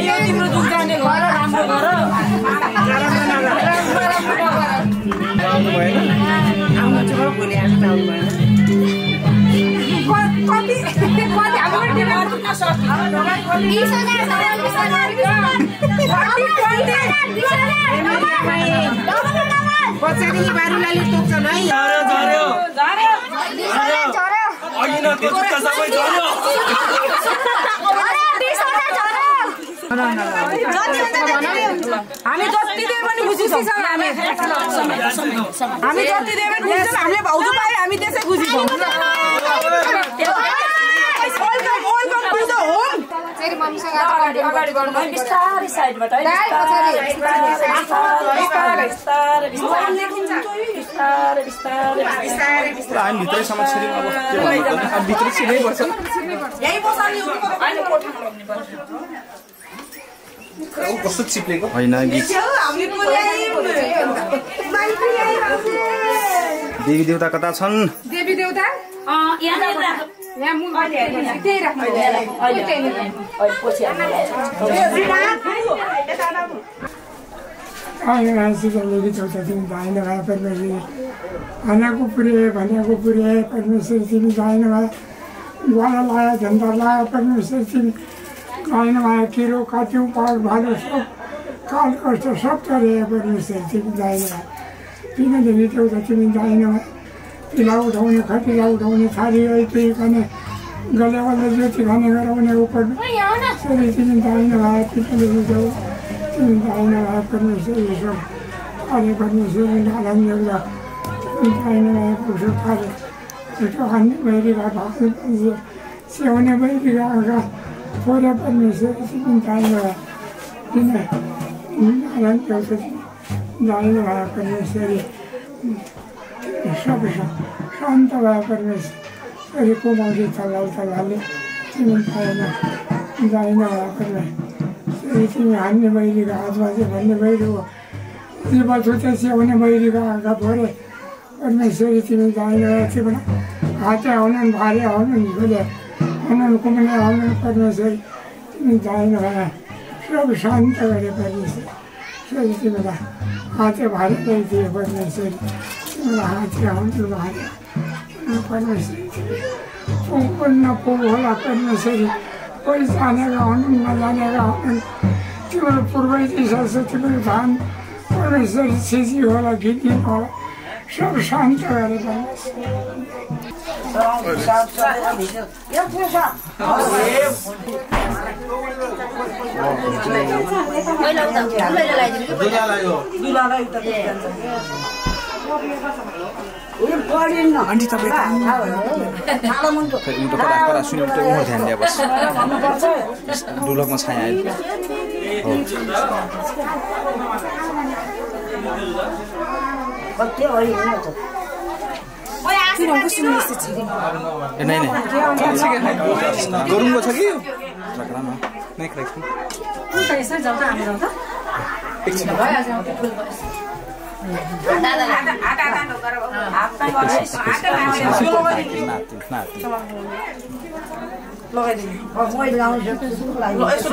यो तिम्रो दुख जाने घर राम्रो घर आउनु भएन आउनु चाहिँ भोलि आज आउनु भएन कति हाम्रो डिमान्ड गर्न सक्यो 20,000 पछाडि बारुलाले तोक्छन् है झर्यो अघि न त्यो जुत्ता सबै झर्यो हामी जति दिए पनि खुसी छौँ हामी जति दिए पनि खुसी छौँ हामीले भाउजू पाए हामी त्यसै खुसी छौँ अगाडि गर्नु बिस्तारै साइडबाट है हामी भित्रैसम्म छिर्यौँ अब के भन्नु अब भित्रै छिर्नै पर्छ कस्तो चिप्लेको होइन गीत देवी देवता कता छन् देवी देवता भनेको पुरे परमेश्वर तिमी जाइन भए ग्वाला लायो झन्डा लायो परमेश्वर तिमी गाइन भए किरो काट्यौँ पार भालो सब काल कष्ट सब चले परमेश्वर तिमी जाइन भए किनदेखि त्यो तिमी जाइन भए पिला उठाउने खटिला उठाउने थाली ऐती खाने गले वाला ज्योति खाने गराउने ऊपर सबै तिमी जाइन भए किनदेखि जाऊ तिमी जाइन भए परमेश्वर यो सब अरे परमेश्वर नारायण देवता तिमी जाइन भए पुरुष खाले छिटो खाने भइरहेका भाग्ने मान्छे स्याउने भइरहेका छोरा परमेश्वर तिमी जाइन भए किन नारायण देवता जाइन भए परमेश्वरी सब शान्त भए परमेश्वरी कुमारी तलाले तिमी जाइन भए परमेश्वरी तिमी हान्ने भइरहेको हातमा चाहिँ भन्ने भइरहेको जीव छुट्टै स्याउने भइरहेको आँखा थोरै परमेश्वरी तिमी जाइन भए तिमीलाई हाते आउनु भाले आउनु झुले आउनु कुम्ने आउनु परमेश्वरी तिमी जाइन भए सब शान्त गरे परमेश्वरी तिमीलाई हाते भाले ल्याइदिए परमेश्वरी तिमीलाई हाते आउनु भाले परमेश्वरी सम्पूर्ण पो होला परमेश्वरी कोही जानेका हुनु नजानेका हुनु तिम्रो पूर्वै दिशा छ तिम्रो धान परमेश्वरी छिजी होला गीत होला सब शान्त गरे आन्टी तपाईँ सुन्नु त उमर ध्यान दिए बस डुलकमा छाया नहीं गरुङको छ कि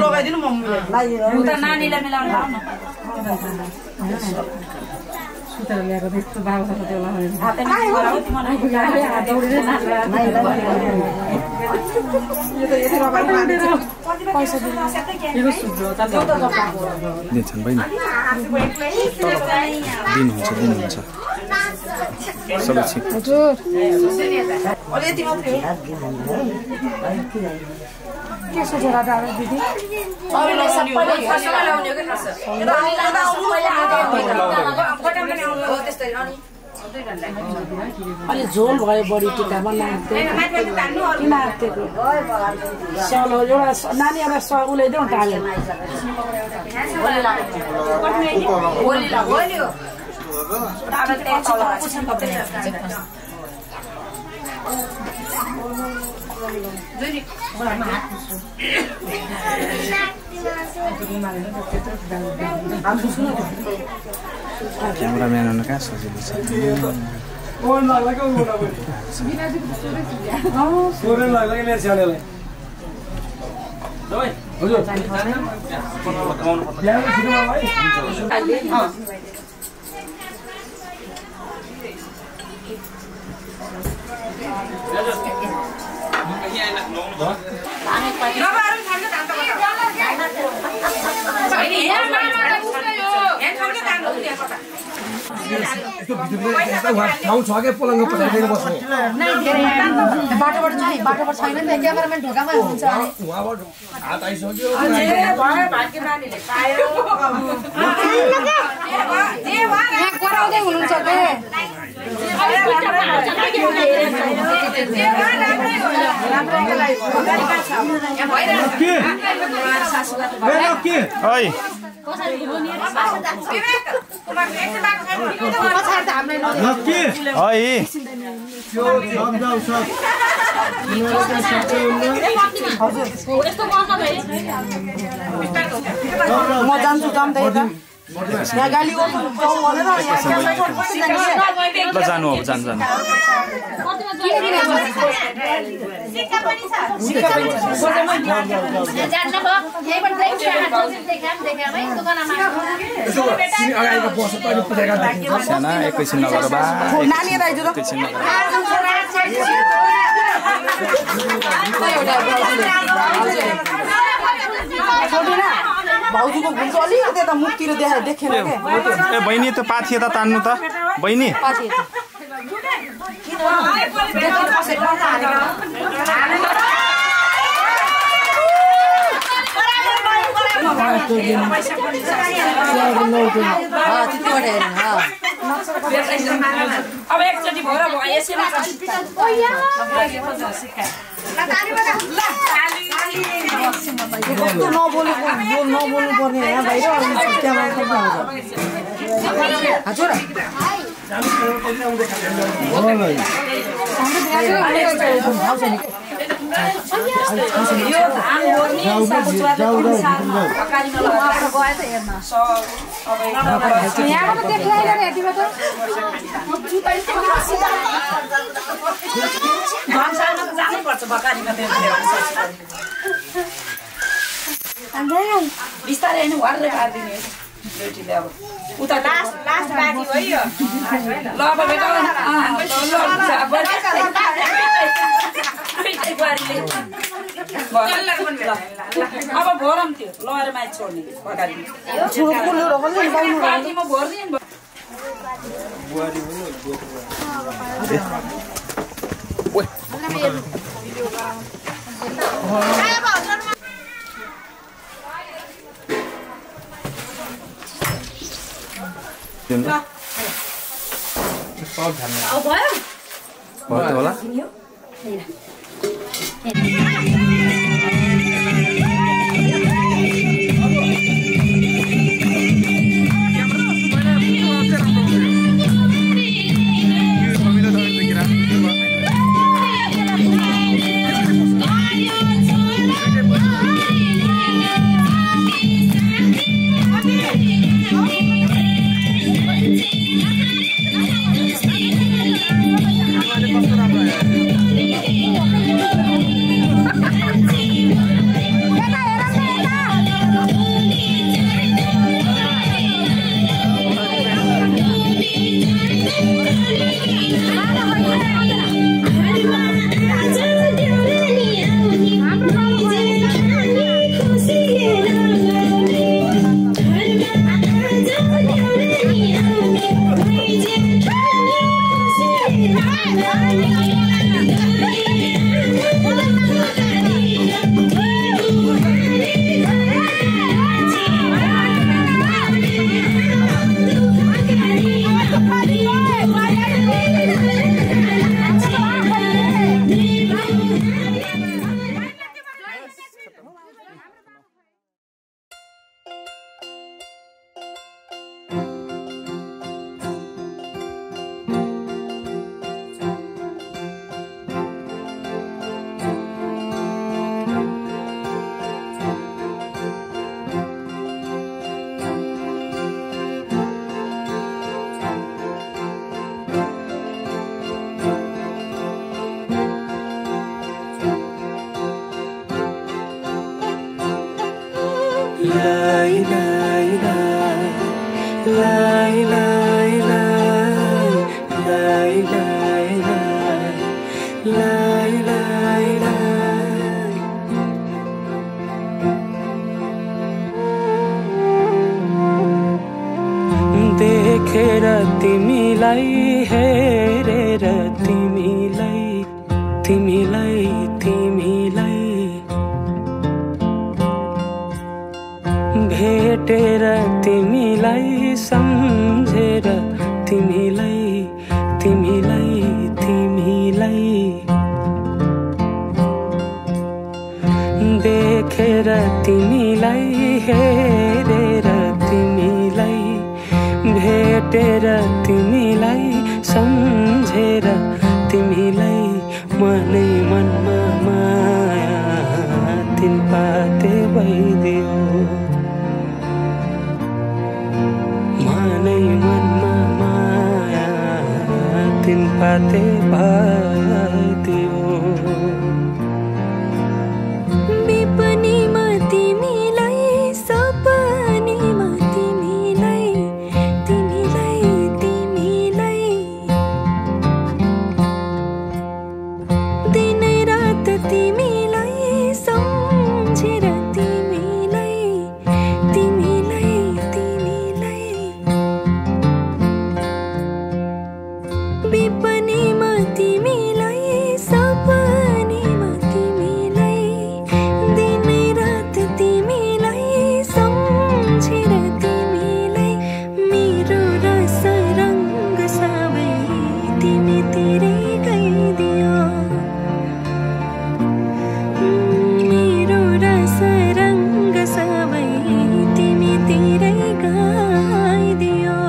लगाइदिनु नानीलाई मिलाउनु सुतेर ल्याएको त्यस्तो बाबा त्यो दिन्छन् बहिनी दिनुहुन्छ सबै ठिक के सोचेर जानु दिदी अलि झोल भयो बढी टिकामा किन आँटेको स्याउलो एउटा नानीहरूलाई उलाइदेऊ टाले क्यामेराम्यान कहाँ सजिलो छ ओन लाग्ला के मोटा पनि सोरेन लाग्ला के मेरो छ्यानेलाई जय हजुर ल्याउनु छिटो मलाई ठाउँ छ क्या पलङ्ग पठाइदिएर बस्नु बाटोबाट छैन नि त क्यामेराम्यान ढोकामै हुन्छ उहाँबाट हात आइसक्यो कराउँदै हुनुहुन्छ म जान्छु जान्दै त यहाँ गाली गर्नु भनेर ल जानु अब जानु साना एकैछिन नगर बा नानी राइजु र भाउजूको भुल्छ अलिकति यता मुखतिर देखेन ए बहिनी त पाथी यता तान्नु त बहिनी अब एकचोटि भएर यसैमा नबोल्नु पर्ने यहाँ बाहिर हजुर बिस्तारै होइन वार्दै पारिदिने बेटीले अब उता लास्ट बाँकी हो यो ल अब बेटा अब भरम थियो लहर माइ छोड्ने पार्टीमा भर्दिएन भयो होला कस्तो राम्रो लाई लाई लाई लाई लाई लाई लाई लाई लाई लाई देखेर तिमीलाई हेरेर तिमीलाई तिमीलाई तिमीलाई भेटेर तिमीलाई सम्झेर तिमीलाई तिमीलाई तिमीलाई देखेर तिमीलाई हेरेर तिमीलाई भेटेर तिमीलाई सम्झेर तिमीलाई मनै मनमा माया तिन पाते भइदियो मनै मनमा माया तिन पाते भइदियो विपनीमा तिमीलाई सपनीमा तिमीलाई तिमीलाई तिमीलाई दिनै रात तिमीलाई सम्झेर तिमीलाई तिमीलाई तिमीलाई विपनीमा तिमीलाई सपनीमा तिमीलाई दिनै रात तिमीलाई सम्झेर तिमीलाई मेरो रस रङ्ग सबै तिमीतिरै गइदियो मेरो रस रङ्ग सबै तिमीतिरै गइदियो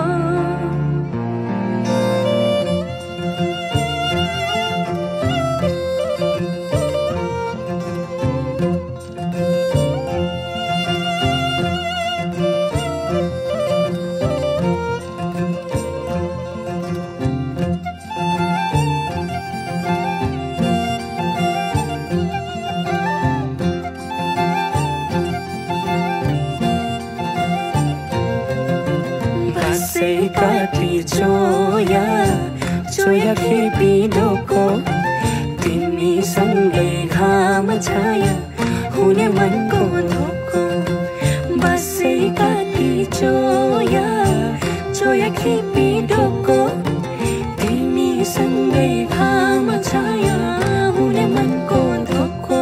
बसै काटी चोया चोया खेपी ढोको तिमीसँगै घाम छाया हुने मनको धोको बसै काटी चोया चोया खेपी ढोको तिमीसँगै घाम छाया हुने मनको धोको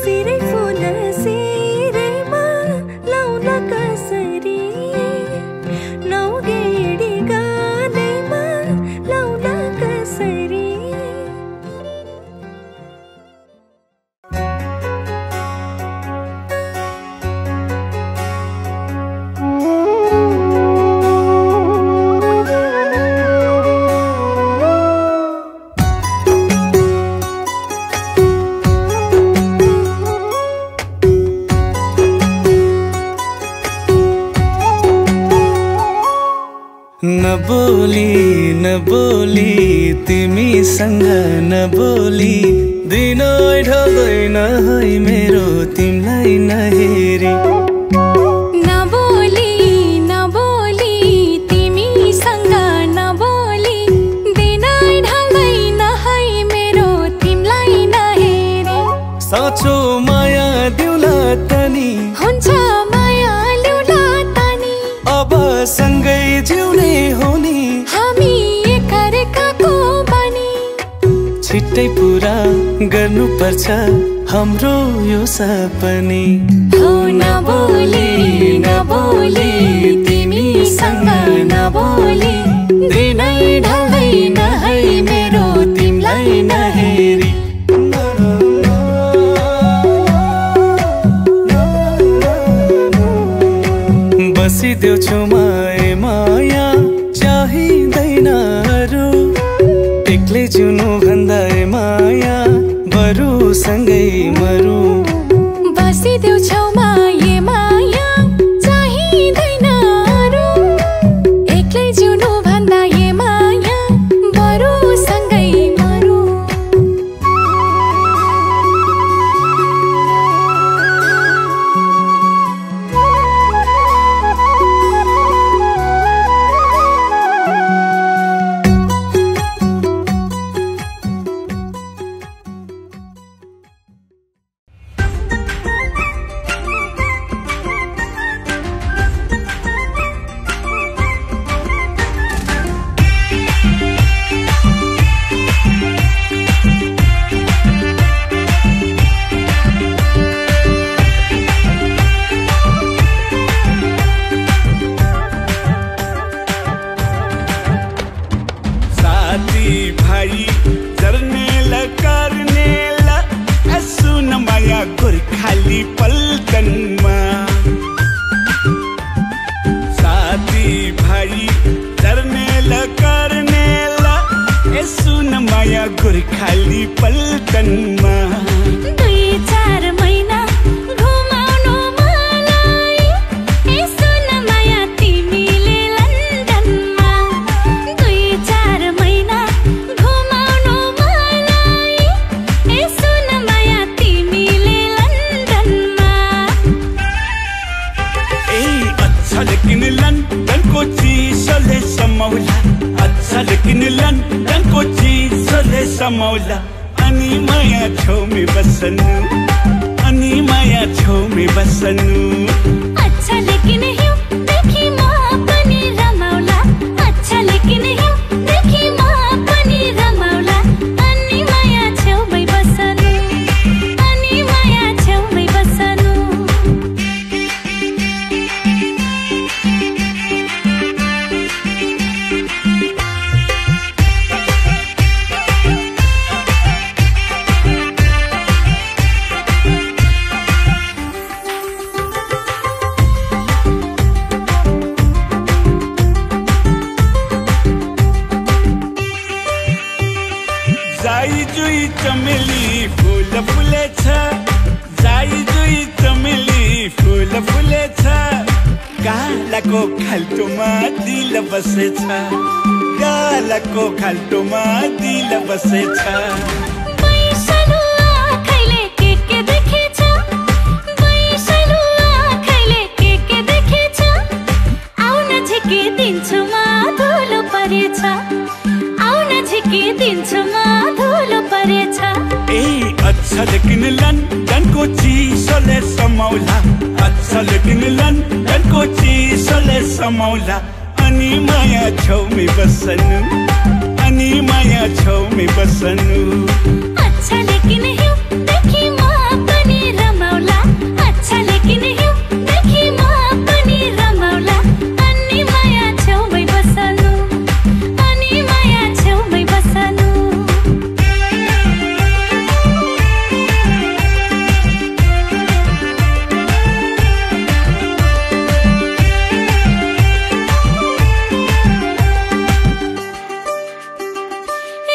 सिरै फुल सिरैमा लाउन कसरी नौगेडी गालैमा लाउन कसरी नबोली तिमीसँग नबोली दिन ढल्दैन है मेरो तिमीलाई नहेरी नबोली नबोली तिमीसँग नबोली दिन ढल्दैन है मेरो तिमीलाई नहेरी साँचो माया दिउला तनी हुन्छ माया ल्याउला तनी अब सँगै जिउने हो नि हामी एकअर्काको बनी छिट्टै पुरा गर्नुपर्छ हाम्रो यो सपनी हो नबोली नबोली तिमीसँग नबोली दिनै ढल्दैन है मेरो तिमीलाई नहेरी बसिदेऊ छेउमा ए माया चाहिँदैन अरू एक्लै जिउनु भन्दा ए माया बरु सँगै मरु बसिदेऊ छेउमा ए माया चाहिँदैन अरू एक्लै जिउनु भन्दा ए माया बरु सँगै मरु गोर्खाली पल्टनमा 2-4 महिना घुमाउनु मलाई यसो नमाया तिमीले लन्डनमा 2-4 महिना घुमाउनु मलाई यसो नमाया तिमीले लन्डनमा ए अच्छा लेकिन लन्डनको चिसोले समाउला अच्छा लेकिन लन्डनको चिसोले समाउला अनि माया छेउमै बस्नु अनि माया छेउमै बस्नु अच्छा लेकिन हिउँ देखि म पनि रमाउला अच्छा लेकिन हिउँ देखि म पनि रमाउला अनि माया छेउमै बस्नु अनि माया छेउमै बस्नु जाई जुई चमेली फूल फुलेछ जाई जुई चमेली फूल फुलेछ गालाको खाल्टोमा दिल बसेछ गालाको खाल्टोमा दिल बसेछ बैसलु आँखैले के देखेछ बैसलु आँखैले के देखेछ आउन झिकी दिन्छु म धुलो परेछ आउन झिकी दिन्छु म धुलो परेछ ए अच्छा लेकिन लन्डनको चिसोले समाउला अच्छा लेकिन लन्डनको चिसोले समाउला अनि माया छेउमै बस्नु अनि माया छेउमै बस्नु अच्छा लेकिन हिउँ देखि म पनि रमाउला अच्छा लेकिन हिउँ देखि म पनि रमाउला अनि माया छेउमै बस्नु अनि माया छेउमै बस्नु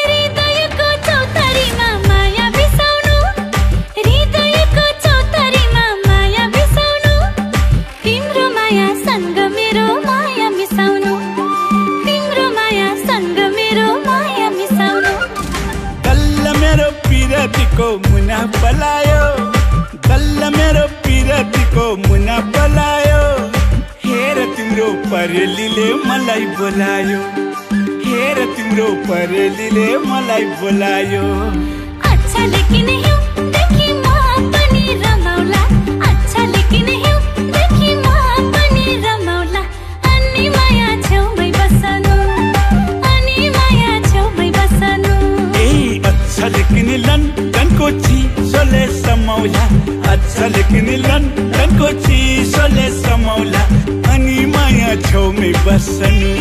हृदयको चौतारीमा माया बिसाउनु हृदयको चौतारीमा माया बिसाउनु तिम्रो माया सँग मेरो माया मिसाउनु तिम्रो माया सँग मेरो माया मिसाउनु गल्ला मेरो पिरतीको मुना पलायो गल्ला मेरो पिरतीको मुना पलायो हेर तिम्रो परेलीले मलाई बोलायो हेर तिम्रो परेलीले मलाई बोलायो अच्छा लेकिन हिउँ देखि म पनि रमाउला अच्छा लेकिन हिउँ देखि म पनि रमाउला अनि माया छेउमै बस्नु अनि माया छेउमै बस्नु ए अच्छा लेकिन लन्डनको चिसोले समाउला अच्छा लेकिन लन्डनको चिसोले समाउला अनि माया छेउमै बस्नु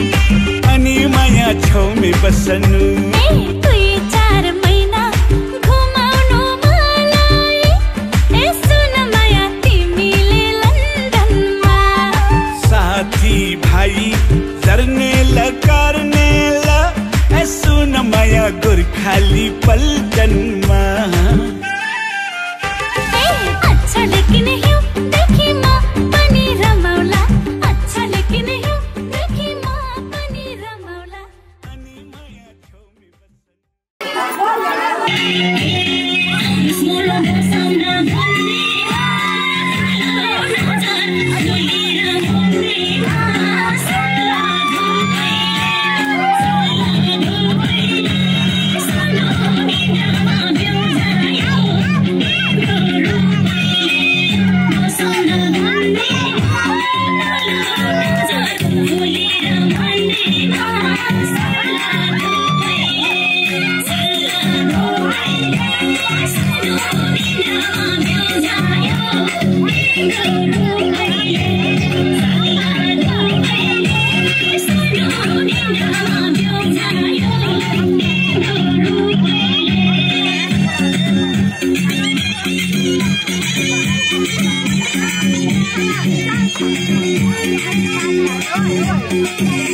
अनि माया छेउमै बस्नु ए 2-4 महिना घुमाउनु मलाई यसो नमाया तिमीले लन्डनमा साथी भाइ जर्नेला कार्नेला यसो नमाया गोर्खाली पल्टनमा ए अच्छा लेकिन हिउँ देखि म पनि रमाउला अच्छा लेकिन हिउँ देखि म पनि रमाउला Thank you.